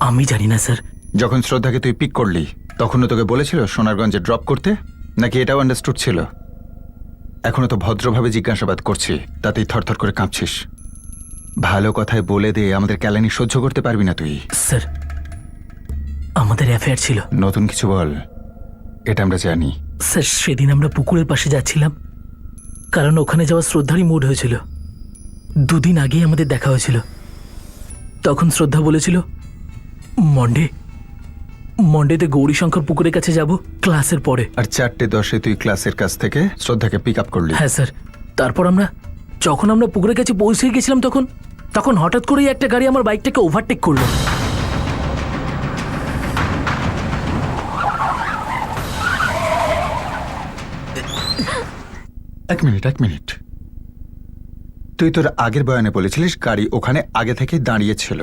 আমি জানি না স্যার। যখন শ্রদ্ধাকে তুই পিক করলি তখনও তোকে বলেছিল সোনারগঞ্জে ড্রপ করতে, নাকি এটাও আন্ডারস্টুড ছিল? এখনো তো ভদ্রভাবে জিজ্ঞাসাবাদ করছি, তাতেই থরথর করে কাঁপছিস। ভালো কথায় বলে দে, আমাদের ক্যালানি সহ্য করতে পারবি না তুই। স্যার আমাদের অ্যাফেয়ার ছিল। নতুন কিছু বল, এটা আমরা জানি। স্যার সেদিন আমরা পুকুরের পাশে যাচ্ছিলাম, কারণ ওখানে যাওয়ার শ্রদ্ধারই মুড হয়েছিল। 2 দিন আগেই আমাদের দেখা হয়েছিল। তখন শ্রদ্ধা বলেছিল মন্ডেতে গৌরীশঙ্কর পুকুরের কাছে যাব ক্লাসের পরে। আর 4:10 তুই ক্লাসের কাছ থেকে শ্রদ্ধাকে পিক আপ করলি? হ্যাঁ স্যার। তারপর যখন আমরা পুকুরের কাছে পৌঁছে গেছিলাম তখন হঠাৎ করেই একটা গাড়ি আমার বাইকটাকে ওভারটেক করলো। এক মিনিট, তুই তোর আগের বয়ানে বলেছিলিস গাড়ি ওখানে আগে থেকে দাঁড়িয়ে ছিল,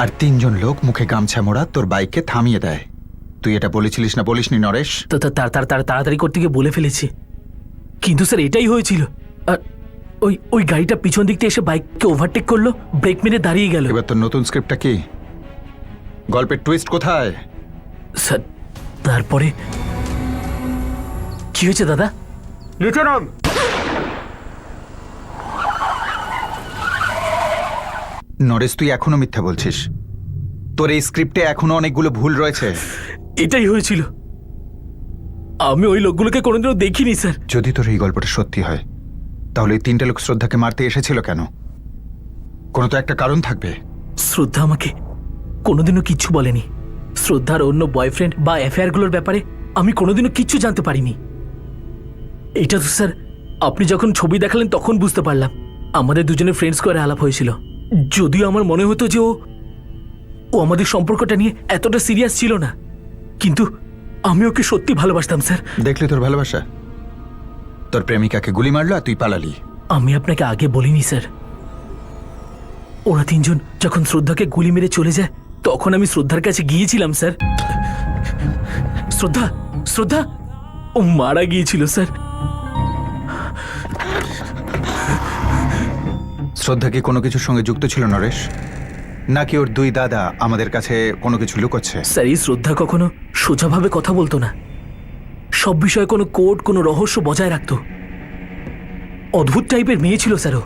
আর 3 জন লোক মুখে গামছা মোড়া তোর বাইককে থামিয়ে দেয়। তুই এটা বলেছিলিস না বলিসনি নরেশ? তো তাড়াতাড়ি করতে গিয়ে বলে ফেলেছি, কিন্তু স্যার এটাই হয়েছিল। আর ওই গাড়িটা পিছন দিক থেকে এসে বাইককে ওভারটেক করলো, ব্রেক মেরে দাঁড়িয়ে গেল। এবার তোর নতুন স্ক্রিপ্টটা কি? গল্পের টুইস্ট কোথায়? স্যার তারপরে কি হয়েছে দাদা? নিচে নাম। নরেশ তুই এখনো মিথ্যা বলছিস। তোর এই স্ক্রিপ্টে এখনো অনেকগুলো ভুল রয়েছে। এটাই হয়েছিল। আমি ওই লোকগুলোকে কোনোদিনও দেখিনি স্যার। যদি তোর এই গল্পটা সত্যি হয় তাহলে এই 3টে লোক শ্রদ্ধাকে মারতে এসেছিল কেন? কোনো তো একটা কারণ থাকবে। শ্রদ্ধা আমাকে কোনোদিনও কিচ্ছু বলেনি। শ্রদ্ধার অন্য বয়ফ্রেন্ড বা অ্যাফেয়ারগুলোর ব্যাপারে আমি কোনোদিনও কিচ্ছু জানতে পারিনি। এটা তো স্যার আপনি যখন ছবি দেখালেন তখন বুঝতে পারলাম। আমাদের দুজনের ফ্রেন্ডস করে আলাপ হয়েছিল। যদিও আমার মনে হতো যে ও আমাদের সম্পর্কটা নিয়ে এতটা সিরিয়াস ছিল না, কিন্তু আমি ওকে সত্যি ভালোবাসতাম স্যার। দেখলি তোর ভালোবাসা? তোর প্রেমিকাকে গুলি মারলো আর তুই পালালি। আমি আপনাকে আগে বলিনি স্যার। ওরা 3 জন যখন শ্রদ্ধাকে গুলি মেরে চলে যায় তখন আমি শ্রদ্ধার কাছে গিয়েছিলাম স্যার। শ্রদ্ধা ও মারা গিয়েছিল স্যার। শ্রদ্ধা কি কোনো কিছুর সঙ্গে যুক্ত ছিল নরেশ, নাকি ওর 2 দাদা আমাদের কাছে কোনো কিছু লুকোচ্ছে? স্যার এই শ্রদ্ধা কখনো সোজাভাবে কথা বলতো না। সব বিষয়ে কোনো কোড, কোনো রহস্য বজায় রাখতো। অদ্ভুত টাইপের মেয়ে ছিল স্যার ও।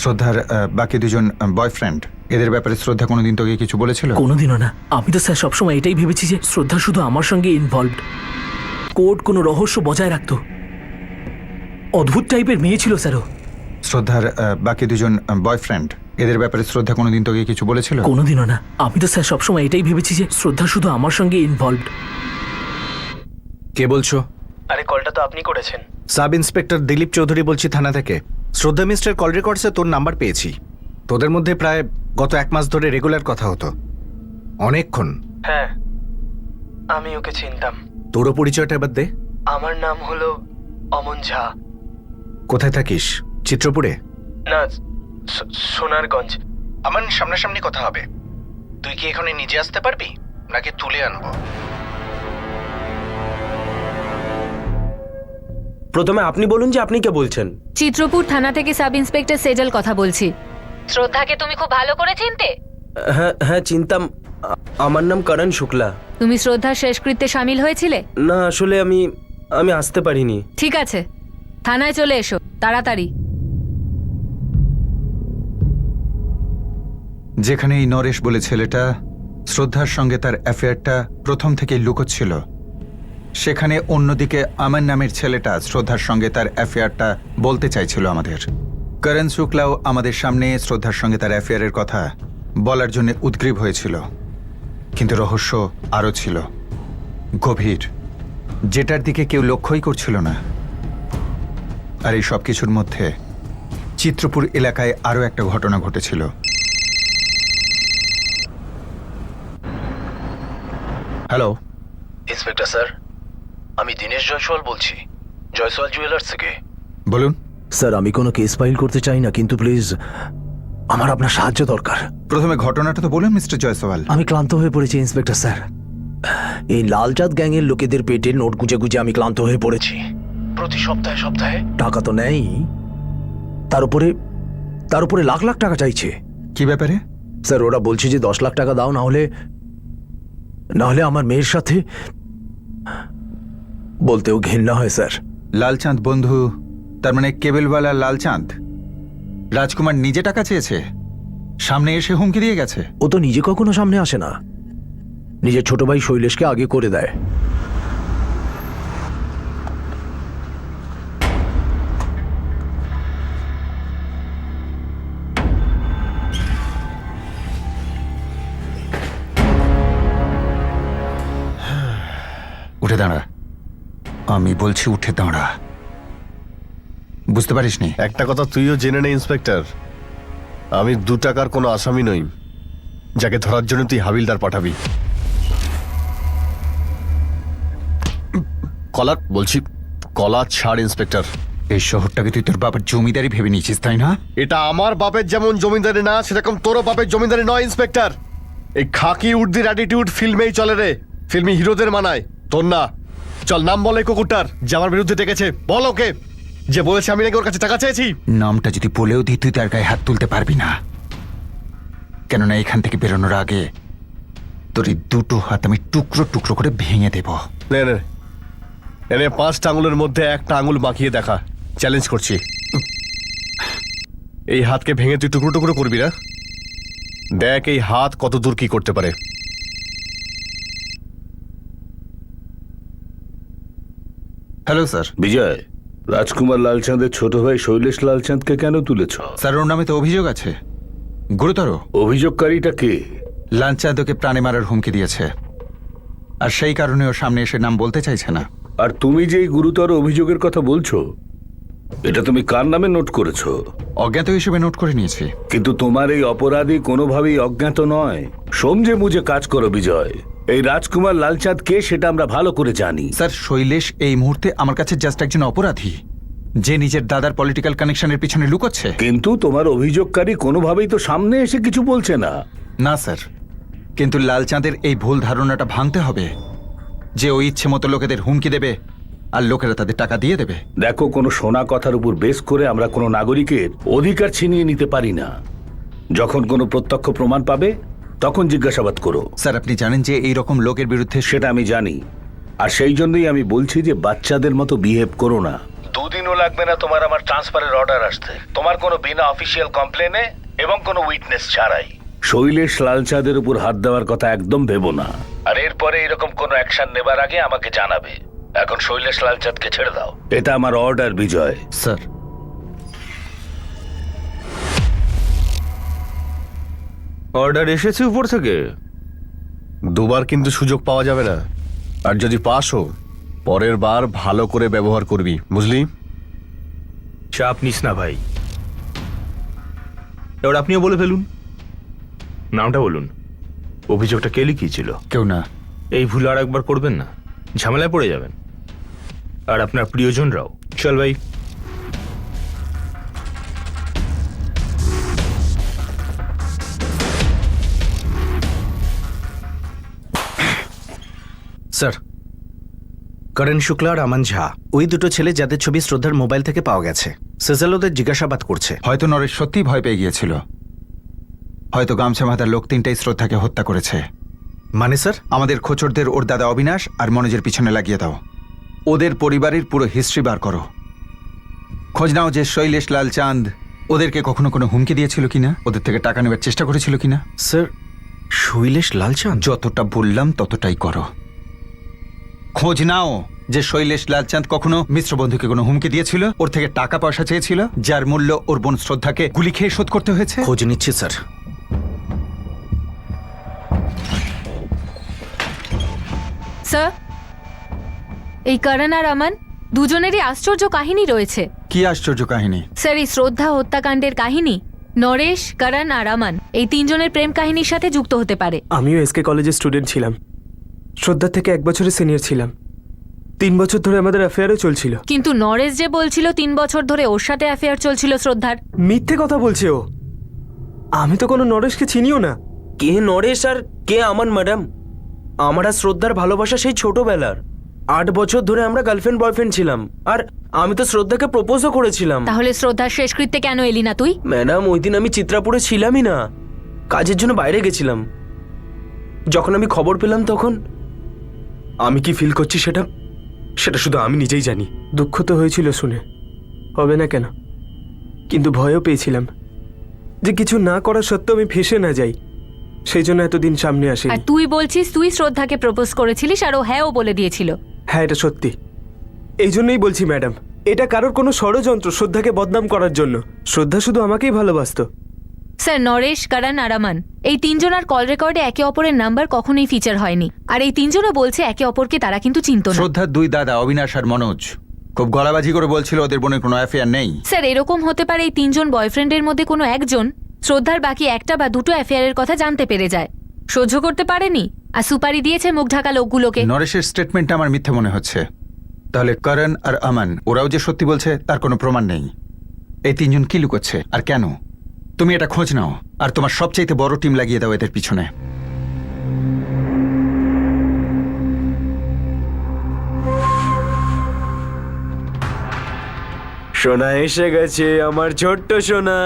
শ্রদ্ধার বাকি 2 জন বয়ফ্রেন্ড, এদের ব্যাপারে শ্রদ্ধা কোনোদিন তোকে কিছু বলেছিল? কোনোদিনও না। আমি তো স্যার সবসময় এটাই ভেবেছি যে শ্রদ্ধা শুধু আমার সঙ্গে ইনভলভড। কোড, কোনো রহস্য বজায় রাখতো। অদ্ভুত টাইপের মেয়ে ছিল স্যার ও। শ্রদ্ধার বাকি 2 জন বয়ফ্রেন্ড, এদের ব্যাপারে শ্রদ্ধা কোনোদিন তোকে কিছু বলেছিল? কোনোদিনও না। আমি তো স্যার সবসময় এটাই ভেবেছি যে শ্রদ্ধা শুধু আমার সঙ্গে ইনভলভড। কে বলছো? আরে কলটা তো আপনি করেছেন। সাব ইন্সপেক্টর দিলীপ চৌধুরী বলছি থানা থেকে। শ্রদ্ধা মিস্টার কল রেকর্ডসে তোর নাম্বার পেয়েছি। তোদের মধ্যে প্রায় গত 1 মাস ধরে রেগুলার কথা হতো, অনেকক্ষণ। হ্যাঁ, আমি ওকে চিনতাম। তোরও পরিচয়টা এবার দে। আমার নাম হলো অমন ঝা। কোথায় থাকিস? চিত্রপুরে? না, সোনারগঞ্জ। আমার সামনাসামনি কথা হবে। তুই কি এখানে নিজে আসতে পারবি নাকি তুলে আনবো? প্রথমে আপনি বলুন যে আপনি কে বলছেন। চিত্রপুর থানা থেকে সাব ইন্সপেক্টর সেজল কথা বলছি। শ্রদ্ধাকে তুমি খুব ভালো করে চিনতে? হ্যাঁ চিনতাম। আমার নাম করণ শুক্লা। তুমি শ্রদ্ধার শেষকৃত্যে সামিল হয়েছিলে? না, আসলে আমি আসতে পারিনি। ঠিক আছে, থানায় চলে এসো তাড়াতাড়ি। যেখানে এই নরেশ বলে ছেলেটা শ্রদ্ধার সঙ্গে তার অ্যাফেয়ারটা প্রথম থেকেই লুকোচ্ছিল, সেখানে অন্যদিকে আমার নামের ছেলেটা শ্রদ্ধার সঙ্গে তার অ্যাফেয়ারটা বলতে চাইছিল আমাদের। করণ শুক্লাও আমাদের সামনে শ্রদ্ধার সঙ্গে তার অ্যাফেয়ারের কথা বলার জন্য উদ্গ্রীব হয়েছিল, কিন্তু রহস্য আরও ছিল গভীর, যেটার দিকে কেউ লক্ষ্যই করছিল না। আর এই সব কিছুর মধ্যে চিত্রপুর এলাকায় আরও একটা ঘটনা ঘটেছিল। হ্যালো, ইন্সপেক্টর স্যার, আমি দীনেশ জয়সওয়াল বলছি, জয়সওয়াল জুয়েলার্স থেকে। বলুন। স্যার আমি কোনো কেস ফাইল করতে চাই না, কিন্তু প্লিজ আমার আপনার সাহায্য দরকার। প্রথমে ঘটনাটা তো বলুন মিস্টার জয়সওয়াল। আমি ক্লান্ত হয়ে পড়েছি ইন্সপেক্টর স্যার। এই লালচাঁদ গ্যাংয়ের লোকেদের পেটে নোট গুজে গুজে আমি ক্লান্ত হয়ে পড়েছি। প্রতি সপ্তাহে সপ্তাহে টাকা তো নেই, তার উপরে লাখ লাখ টাকা চাইছে। কি ব্যাপারে? স্যার ওরা বলছে যে 10 লাখ টাকা দাও, না হলে আমার মেয়ের সাথে। বলতেও ঘেন্না হয় স্যার। লালচাঁদ বন্ধু, তার মানে কেবলওয়ালা লালচাঁদ। রাজকুমার নিজে টাকা চেয়েছে, সামনে এসে হুমকি দিয়ে গেছে। ও তো নিজে কখনো সামনে আসে না, নিজের ছোট ভাই শৈলেশকে আগে করে দেয়। উঠে দাঁড়া, আমি বলছি উঠে দাঁড়া। বুঝতে পারিসনি? একটা কথা তুইও জেনে নে ইন্সপেক্টর, আমি 2 টাকার কোনো আসামি নই, যাকে ধরার জন্য তুই হাবিলদার পাঠাবি। কলা ছাড় ইন্সপেক্টর। এই শহরটাকে তুই তোর বাবার জমিদারি ভেবে নিয়েছিস, তাই না? এটা আমার বাপের যেমন জমিদারি না, সেরকম তোরও বাপের জমিদারি নয় ইন্সপেক্টর। এই খাকি উর্দির অ্যাটিটিউড ফিল্মেই চলে রে, ফিল্মি হিরোদের মানায়, তোর না। চল নাম বল এই কুকুরটার যে আমার বিরুদ্ধে ডেকেছে, বল ওকে, যে বলেছে আমি নাকি ওর কাছে টাকা চেয়েছি। নামটা যদি বলেও দিই তুই তার গায়ে হাত তুলতে পারবি না, কেননা এখান থেকে বেরোনোর আগে তোর এই 2টো হাত আমি টুকরো টুকরো করে ভেঙে দেব। নে নে, এনে 5টা আঙুলের মধ্যে একটা আঙুল বাঁকিয়ে দেখা, চ্যালেঞ্জ করছি। এই হাতকে ভেঙে তুই টুকরো টুকরো করবি না? দেখ এই হাত কত দূর কি করতে পারে। Hello sir. বিজয়, রাজকুমার লালচাঁদের ছোট ভাই শৈলেশ লালচাঁদকে কেন তুলেছ? স্যার ওর নামে তো অভিযোগ আছে, গুরুতর। অভিযোগকারীটা কে? লালচাঁদ ওকে প্রাণে মারার হুমকি দিয়েছে, আর সেই কারণে ওর সামনে এসে নাম বলতে চাইছে না। আর তুমি যে এই গুরুতর অভিযোগের কথা বলছো, এটা তুমি কার নামে নোট করেছো? অজ্ঞাত হিসেবে নোট করে নিয়েছি। কিন্তু তোমার এই অপরাধী কোনোভাবেই অজ্ঞাত নয়, সমঝে বুঝে কাজ করো বিজয়। এই রাজকুমার লালচাঁদ কে সেটা আমরা ভালো করে জানি। স্যার শৈলেশ এই মুহূর্তে আমার কাছে জাস্ট একজন অপরাধী, যে নিজের দাদার পলিটিক্যাল কানেকশনের পিছনে লুকোচ্ছে। কিন্তু তোমার অভিযোগকারী কোনোভাবেই তো সামনে এসে কিছু বলছে না। না স্যার, কিন্তু লালচাঁদের এই ভুল ধারণাটা ভাঙতে হবে যে ওই ইচ্ছে মতো লোকেদের হুমকি দেবে আর লোকেরা তাদের টাকা দিয়ে দেবে। দেখো, কোনো শোনা কথার উপর বেস করে আমরা কোনো নাগরিকের অধিকার ছিনিয়ে নিতে পারি না। যখন কোনো প্রত্যক্ষ প্রমাণ পাবে তখন জিজ্ঞাসাবাদ করো। স্যার আপনি জানেন যে এই রকম লোকের বিরুদ্ধে। সেটা আমি জানি, আর সেই জন্যই আমি বলছি যে বাচ্চাদের মতো বিহেভ করো না। 2 দিনও লাগবে না তোমার আমার ট্রান্সফারের অর্ডার আসতে, তোমার কোনো বিনা অফিসিয়াল কমপ্লেনে এবং কোনো উইটনেস ছাড়াই। শৈলেশ লালচাঁদের উপর হাত দেওয়ার কথা একদম ভেবো না, আর এরপরে এরকম কোনো অ্যাকশন নেবার আগে আমাকে জানাবে। এখন শৈলেশ লালচাঁদকে ছেড়ে দাও, এটা আমার অর্ডার বিজয়। স্যার অর্ডার এসেছে উপর থেকে। 2বার কিন্তু সুযোগ পাওয়া যাবে না, আর যদি পাসও পরের বার ভালো করে ব্যবহার করবি, বুঝলি? চাপ নিস না ভাই, এবার আপনিও বলে ফেলুন, নামটা বলুন, অভিযোগটা কে লিখিয়েছিল? কেউ না। এই ভুল আর একবার করবেন না, ঝামেলায় পড়ে যাবেন, আর আপনার প্রিয়জনরাও। চল ভাই। স্যার, করণ শুক্লা আর আমান ঝা, ওই 2টো ছেলে যাদের ছবি শ্রদ্ধার মোবাইল থেকে পাওয়া গেছে, সেজাল ওদের জিজ্ঞাসাবাদ করছে। হয়তো নরেশ সত্যি ভয় পেয়ে গিয়েছিল, হয়তো গামছা মাথার লোক 3টাই শ্রদ্ধাকে হত্যা করেছে। মানে স্যার? আমাদের খোঁচরদের ওর দাদা অবিনাশ আর মনোজের পিছনে লাগিয়ে দাও, ওদের পরিবারের পুরো হিস্ট্রি বার করো, খোঁজ নাও যে শৈলেশ লালচাঁদ ওদেরকে কখনো কোনো হুমকি দিয়েছিল কিনা, ওদের থেকে টাকা নেবার চেষ্টা করেছিল কিনা। স্যার শৈলেশ লালচাঁদ? যতটা বললাম ততটাই করো, খোঁজ নাও। যে শৈলেশ লালচাঁদ কখনো মিশ্র বন্ধুকে কোনো হুমকি দিয়েছিল, ওর থেকে টাকা পয়সা চেয়েছিল, যার মূল্য ওর বোন শ্রদ্ধাকে গুলি খেয়ে শোধ করতে হয়েছে? খোঁজ নিচ্ছি স্যার। স্যার, এই করণ আর আমান দুজনেরই আশ্চর্য কাহিনী রয়েছে। কি আশ্চর্য কাহিনী? স্যার, এই শ্রদ্ধা হত্যাকাণ্ডের কাহিনী নরেশ, করণ আর আমান এই তিনজনের প্রেম কাহিনীর সাথে যুক্ত হতে পারে। আমিও এসকে কলেজের স্টুডেন্ট ছিলাম, শ্রদ্ধার থেকে 1 বছরের সিনিয়র ছিলাম। 3 বছর ধরে আমাদের অ্যাফেয়ারও চলছিল। কিন্তু নরেশ যে বলছিল 3 বছর ধরে ওর সাথে অ্যাফেয়ার চলছিল শ্রদ্ধার। মিথ্যে কথা বলছে ও। আমি তো কোনো নরেশকে চিনিও না। কে নরেশ আর কে আমান ম্যাডাম? আমার আর শ্রদ্ধার ভালোবাসা সেই ছোটবেলার। 8 বছর ধরে আমরা গার্লফ্রেন্ড বয়ফ্রেন্ড ছিলাম, আর আমি তো শ্রদ্ধাকে প্রপোজও করেছিলাম। তাহলে শ্রদ্ধার শেষকৃত্যে কেন এলি না তুই? ম্যাডাম, ওই দিন আমি চিত্রাপুরে ছিলামই না, কাজের জন্য বাইরে গেছিলাম। যখন আমি খবর পেলাম তখন আমি কি ফিল করছি সেটা সেটা শুধু আমি নিজেই জানি। দুঃখ তো হয়েছিল শুনে, হবে না কেন, কিন্তু ভয়ও পেয়েছিলাম যে কিছু না করা সত্ত্বেও আমি ফেসে না যাই। সেই জন্য এতদিন সামনে আসি। আর তুই বলছিস তুই শ্রদ্ধাকে প্রপোজ করেছিলিস আর ও হ্যাঁও বলে দিয়েছিল। হ্যাঁ, এটা সত্যি। এই জন্যই বলছি ম্যাডাম, এটা কারোর কোনো ষড়যন্ত্র শ্রদ্ধাকে বদনাম করার জন্য। শ্রদ্ধা শুধু আমাকেই ভালোবাসতো। স্যার, নরেশ, করণ আর আমান এই তিনজনের কল রেকর্ডে একে অপরের নাম্বার কখনোই ফিচার হয়নি, আর এই তিনজনও বলছে একে অপরকে তারা কিন্তু চিনত না। শ্রদ্ধার 2 দাদা অবিনাশ আর মনোজ খুব গলাবাজি করে বলছিল ওদের বোনের কোনো অ্যাফেয়ার নেই। স্যার, এরকম হতে পারে এই 3 জন বয়ফ্রেন্ডের মধ্যে কোনো একজন শ্রদ্ধার বাকি 1টা বা 2টো অ্যাফেয়ারের কথা জানতে পেরে যায়, সহ্য করতে পারেনি আর সুপারি দিয়েছে মুখ ঢাকা লোকগুলোকে। নরেশের স্টেটমেন্টটা আমার মিথ্যে মনে হচ্ছে। তাহলে করণ আর আমান ওরাও যে সত্যি বলছে তার কোনো প্রমাণ নেই। এই 3 জন কি লুকোচ্ছে আর কেন? তুমি এটা খোঁজ নাও আর তোমার সবচাইতে বড় টিম লাগিয়ে দাও এদের পিছনে। সোনা এসে গেছে, আমার ছোট্ট সোনা।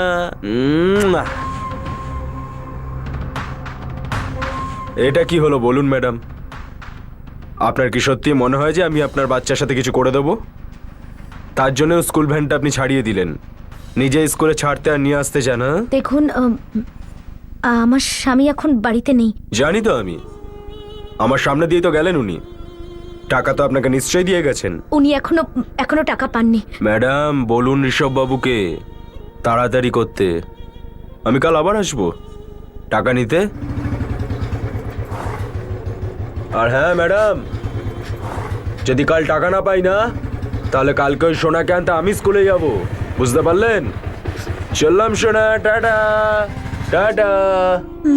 এটা কি হলো বলুন ম্যাডাম? আপনার কি সত্যি মনে হয় যে আমি আপনার বাচ্চার সাথে কিছু করে দেবো? তার জন্য স্কুল ভ্যানটা আপনি ছাড়িয়ে দিলেন, নিজে স্কুলে ছাড়তে আর নিয়ে আসতে চান? হ্যাঁ, দেখুন, আমার স্বামী এখন বাড়িতে নেই। জানি তো আমি, আমার সামনে দিয়ে তো গেলেন উনি। টাকা তো আপনাকে নিশ্চয়ই দিয়ে গেছেন। উনি এখনো টাকা পাননি। ম্যাডাম, বলুন ঋষভ বাবুকে তাড়াতাড়ি করতে। আমি কাল আবার আসবো টাকা নিতে। আর হ্যাঁ ম্যাডাম, যদি কাল টাকা না পাই না, তাহলে কালকে ওই সোনাকে আনতে আমি স্কুলে যাব, বুঝতে পারলেন? চললাম সোনা, টাটা টাটা।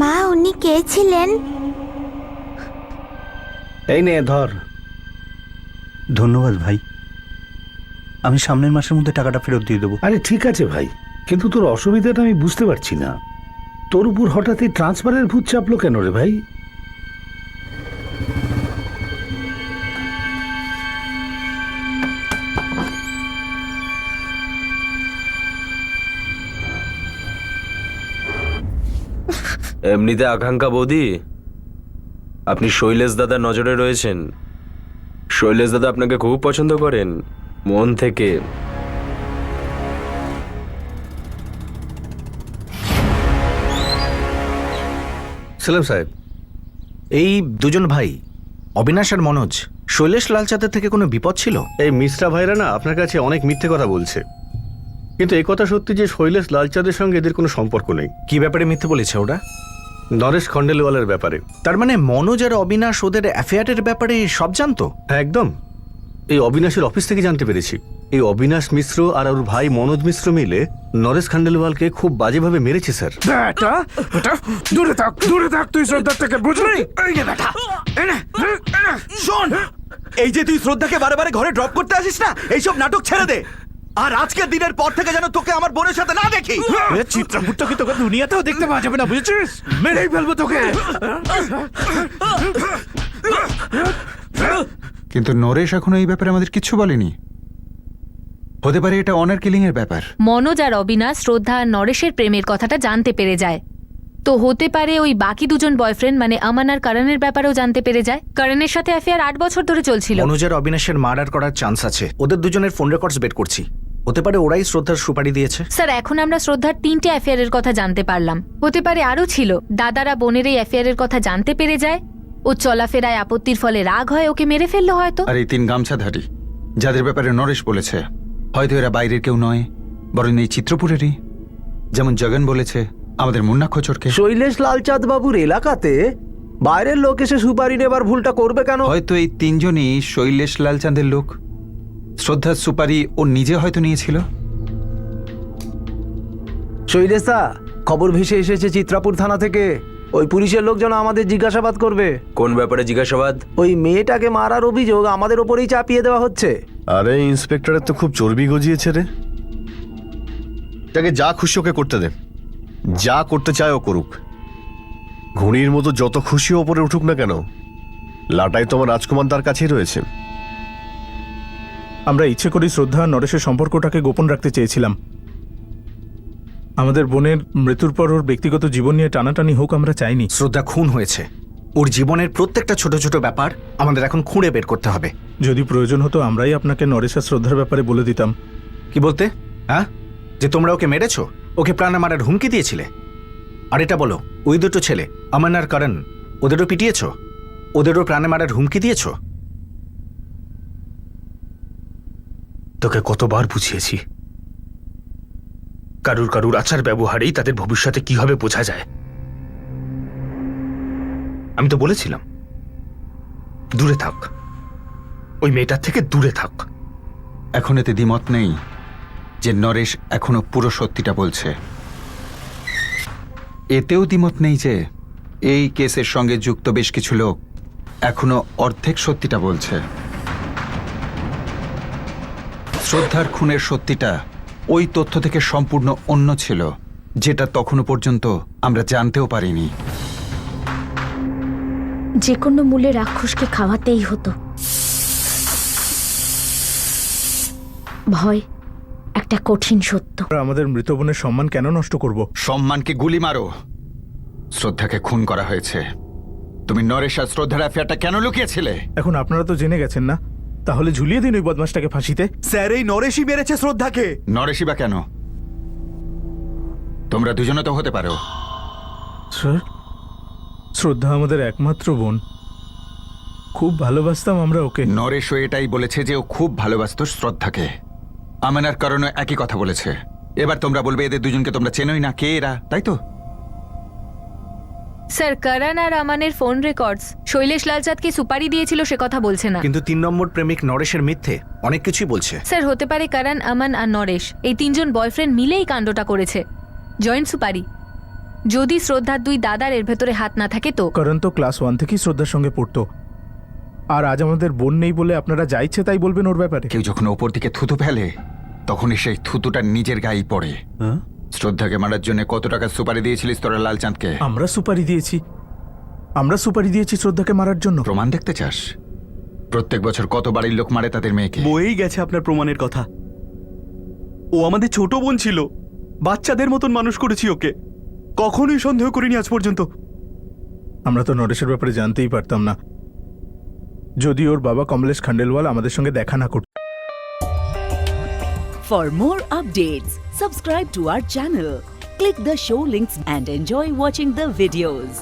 মা, উনি কে ছিলেন? এই নে ধর। ধন্যবাদ ভাই, আমি সামনের মাসের মধ্যে টাকাটা ফেরত দিয়ে দেবো। আরে ঠিক আছে ভাই, কিন্তু তোর অসুবিধাটা আমি বুঝতে পারছি না। তোর উপর হঠাৎ এই ট্রান্সফারের ভূত চাপলো কেন রে ভাই? এমনিতে আকাঙ্ক্ষা বৌদি, আপনি শৈলেশ দাদার নজরে রয়েছেন। শৈলেশ দাদা আপনাকে খুব পছন্দ করেন, মন থেকে। সেলিম সাহেব, এই 2 জন ভাই অবিনাশ আর মনোজ, শৈলেশ লালচাঁদের থেকে কোনো বিপদ ছিল? এই মিশ্রা ভাইরা না আপনার কাছে অনেক মিথ্যে কথা বলছে, কিন্তু এই কথা সত্যি যে শৈলেশ লালচাঁদের সঙ্গে এদের কোনো সম্পর্ক নেই। কি ব্যাপারে মিথ্যে বলেছে ওরা? নরেশ খন্ডেলওয়ালের ব্যাপারে। তার মানে মনোজ আর অবিনাশ ওদের অ্যাফেয়ারের ব্যাপারে সব জানতো? হ্যাঁ, একদম। এই অবিনাশের অফিস থেকে জানতে পেরেছি। এই অবিনাশ মিশ্র আর ওর ভাই মনোজ মিশ্র মিলে নরেশ খান্ডেলওয়ালকে খুব বাজেভাবে মেরেছে স্যার। দূরে থাক তুই শ্রদ্ধার থেকে, বুঝলি? শোন, এই যে তুই শ্রদ্ধাকে বারে বারে ঘরে ড্রপ করতে আসিস না, এইসব নাটক ছেড়ে দে। আর আজকের দিনের পর থেকে যেন তোকে আমার বোনের সাথে না দেখি। চিত্রপুরটাকে তোকে দুনিয়াতেও দেখতে পাওয়া যাবে না, বুঝেছিস? মেরেই ফেলবো তোকে। কিন্তু নরেশ এখনো এই ব্যাপারে আমাদের কিছু বলেনি। হতে পারে এটা অনার কিলিং এর ব্যাপার। মনোজ আর অবিনাশ শ্রদ্ধা আর নরেশের প্রেমের কথাটা জানতে পেরে যায়, তো হতে পারে ওই বাকি 2 জন বয়ফ্রেন্ড মানে আমান আর করণের ব্যাপারেও জানতে পেরে যায়। করণের সাথে অ্যাফেয়ার 8 বছর ধরে চলছিল। মনোজ আর অবিনাশের মার্ডার করার চান্স আছে। ওদের 2 জনের ফোন রেকর্ডস বের করছি, হতে পারে ওরাই শ্রদ্ধার সুপারি দিয়েছে। স্যার, এখন আমরা শ্রদ্ধার 3টে অ্যাফেয়ারের কথা জানতে পারলাম, হতে পারে আরও ছিল। দাদারা বোনের এই অ্যাফেয়ারের কথা জানতে পেরে যায়, ও চলাফেরায় আপত্তির ফলে রাগ হয় ওকে মেরে ফেললো হয়তো। আর এই 3 গামছাধারী যাদের ব্যাপারে নরেশ বলেছে, হয়তো এরা বাইরের কেউ নয়, বরং এই চিত্রপুরেরই। যেমন জগন বলেছে আমাদের মুন্না খোচরকে। শৈলেশ লালচাঁদ বাবুর এলাকাতে বাইরের লোক এসে সুপারি নেবার ভুলটা করবে কেন? হয়তো এই 3 জনই শৈলেশ লালচাঁদের লোক। শ্রদ্ধার সুপারি ও নিজে হয়তো নিয়েছিল। শৈলেশদা, খবর ভেসে এসেছে চিত্রাপুর থানা থেকে। ওই পুলিশের লোকজন আমাদের জিজ্ঞাসাবাদ করবে। কোন ব্যাপারে জিজ্ঞাসাবাদ? ওই মেয়েটাকে মারার অভিযোগ আমাদের ওপরেই চাপিয়ে দেওয়া হচ্ছে। আরে ইন্সপেক্টরের তো খুব চর্বি গজিয়েছে রে। তাকে যা খুশি ওকে করতে দে, যা করতে চায় ও করুক। ঘুড়ির মতো যত খুশি ওপরে উঠুক না কেন, লাটাই তোমার রাজকুমার তার কাছেই রয়েছে। আমরা ইচ্ছে করেই শ্রদ্ধা আর নরেশের সম্পর্কটাকে গোপন রাখতে চেয়েছিলাম। আমাদের বোনের মৃত্যুর পর ওর ব্যক্তিগত জীবন নিয়ে টানাটানি হোক আমরা চাইনি। শ্রদ্ধা খুন হয়েছে, ওর জীবনের প্রত্যেকটা ছোট ছোট ব্যাপার আমাদের এখন খুঁড়ে বের করতে হবে। যদি প্রয়োজন হতো আমরাই আপনাকে নরেশ আর শ্রদ্ধার ব্যাপারে বলে দিতাম। কি বলতে? হ্যাঁ, যে তোমরা ওকে মেরেছো, ওকে প্রাণে মারার হুমকি দিয়েছিলে? আর এটা বলো, ওই দুটো ছেলে আমান আর করণ, ওদেরও পিটিয়েছো, ওদেরও প্রাণে মারার হুমকি দিয়েছো? তোকে কতবার বুঝিয়েছি, কারুর কারুর আচার ব্যবহারেই তাদের ভবিষ্যতে কি হবে বোঝা যায়। আমি তো বলেছিলাম দূরে থাক, ওই মেয়েটার থেকে দূরে থাক। এখন এতে দ্বিমত নেই যে নরেশ এখনো পুরো সত্যিটা বলছে। এতেও দ্বিমত নেই যে এই কেসের সঙ্গে যুক্ত বেশ কিছু লোক এখনো অর্ধেক সত্যিটা বলছে। শ্রদ্ধার খুনের সত্যিটা ওই তথ্য থেকে সম্পূর্ণ অন্য ছিল, যেটা তখনও পর্যন্ত আমরা জানতেও পারিনি। যে কোনো মূল্যে রাক্ষসকে খাওয়াতেই হতো। ভয় একটা কঠিন সত্য। আমরা আমাদের মৃত বোনের সম্মান কেন নষ্ট করব? সম্মানকে গুলি মারো। শ্রদ্ধাকে খুন করা হয়েছে। তুমি নরেশ আর শ্রদ্ধার অ্যাফেয়ারটা কেন লুকিয়েছিলে? এখন আপনারা তো জেনে গেছেন না, তাহলে ঝুলিয়ে দিন ওই বদমাসটাকে ফাঁসিতে। স্যার, এই নরেশই মেরেছে শ্রদ্ধাকে। নরেশই বা কেন? তোমরা দুজনে তো হতে পারো। স্যার, শ্রদ্ধা আমাদের একমাত্র বোন, খুব ভালোবাসতাম আমরা ওকে। নরেশও এটাই বলেছে যে ও খুব ভালোবাসত শ্রদ্ধাকে। আমানার কারণে একই কথা বলেছে। এবার তোমরা বলবে এদের দুজনকে তোমরা চেনোই না, কে এরা, তাই তো? স্যার, করণ আর আমানের ফোন রেকর্ডস শৈলেশ লালচাঁদকে সুপারি দিয়েছিল সে কথা বলছে না। কিন্তু 3 নম্বর প্রেমিক নরেশের মিথ্যে অনেক কিছুই বলছে। স্যার, হতে পারে করণ, আমান আর নরেশ এই 3 জন বয়ফ্রেন্ড মিলেই কাণ্ডটা করেছে। জয়েন্ট সুপারি। যদি শ্রদ্ধার 2 দাদার এর ভেতরে হাত না থাকে তো। কারণ তো ক্লাস 1 থেকেই শ্রদ্ধার সঙ্গে পড়তো। আর আজ আমাদের বোন নেই বলে আপনারা যা ইচ্ছে তাই বলবেন ওর ব্যাপারে। কেউ যখন ওপর দিকে থুতু ফেলে তখনই সেই থুতুটা নিজের গায়েই পড়ে। শ্রদ্ধাকে মারার জন্য কত টাকা সুপারি দিয়েছিলিস তোরা লালচাঁদকে? আমরা সুপারি দিয়েছি শ্রদ্ধাকে মারার জন্য। প্রমাণ দেখতে চাস? প্রত্যেক বছর কত বাড়ির লোক মারে তাদের মেয়েকে। বয়েই গেছে আপনার প্রমাণের কথা। ও আমাদের ছোট বোন ছিল, বাচ্চাদের মতন মানুষ করেছি ওকে, কখনোই সন্দেহ করিনি আজ পর্যন্ত। আমরা তো নরেশের ব্যাপারে জানতেই পারতাম না, যদি ওর বাবা কমলেশ খান্ডেলওয়াল আমাদের সঙ্গে দেখা না করত। For more updates, subscribe to our channel, click the show links and enjoy watching the videos.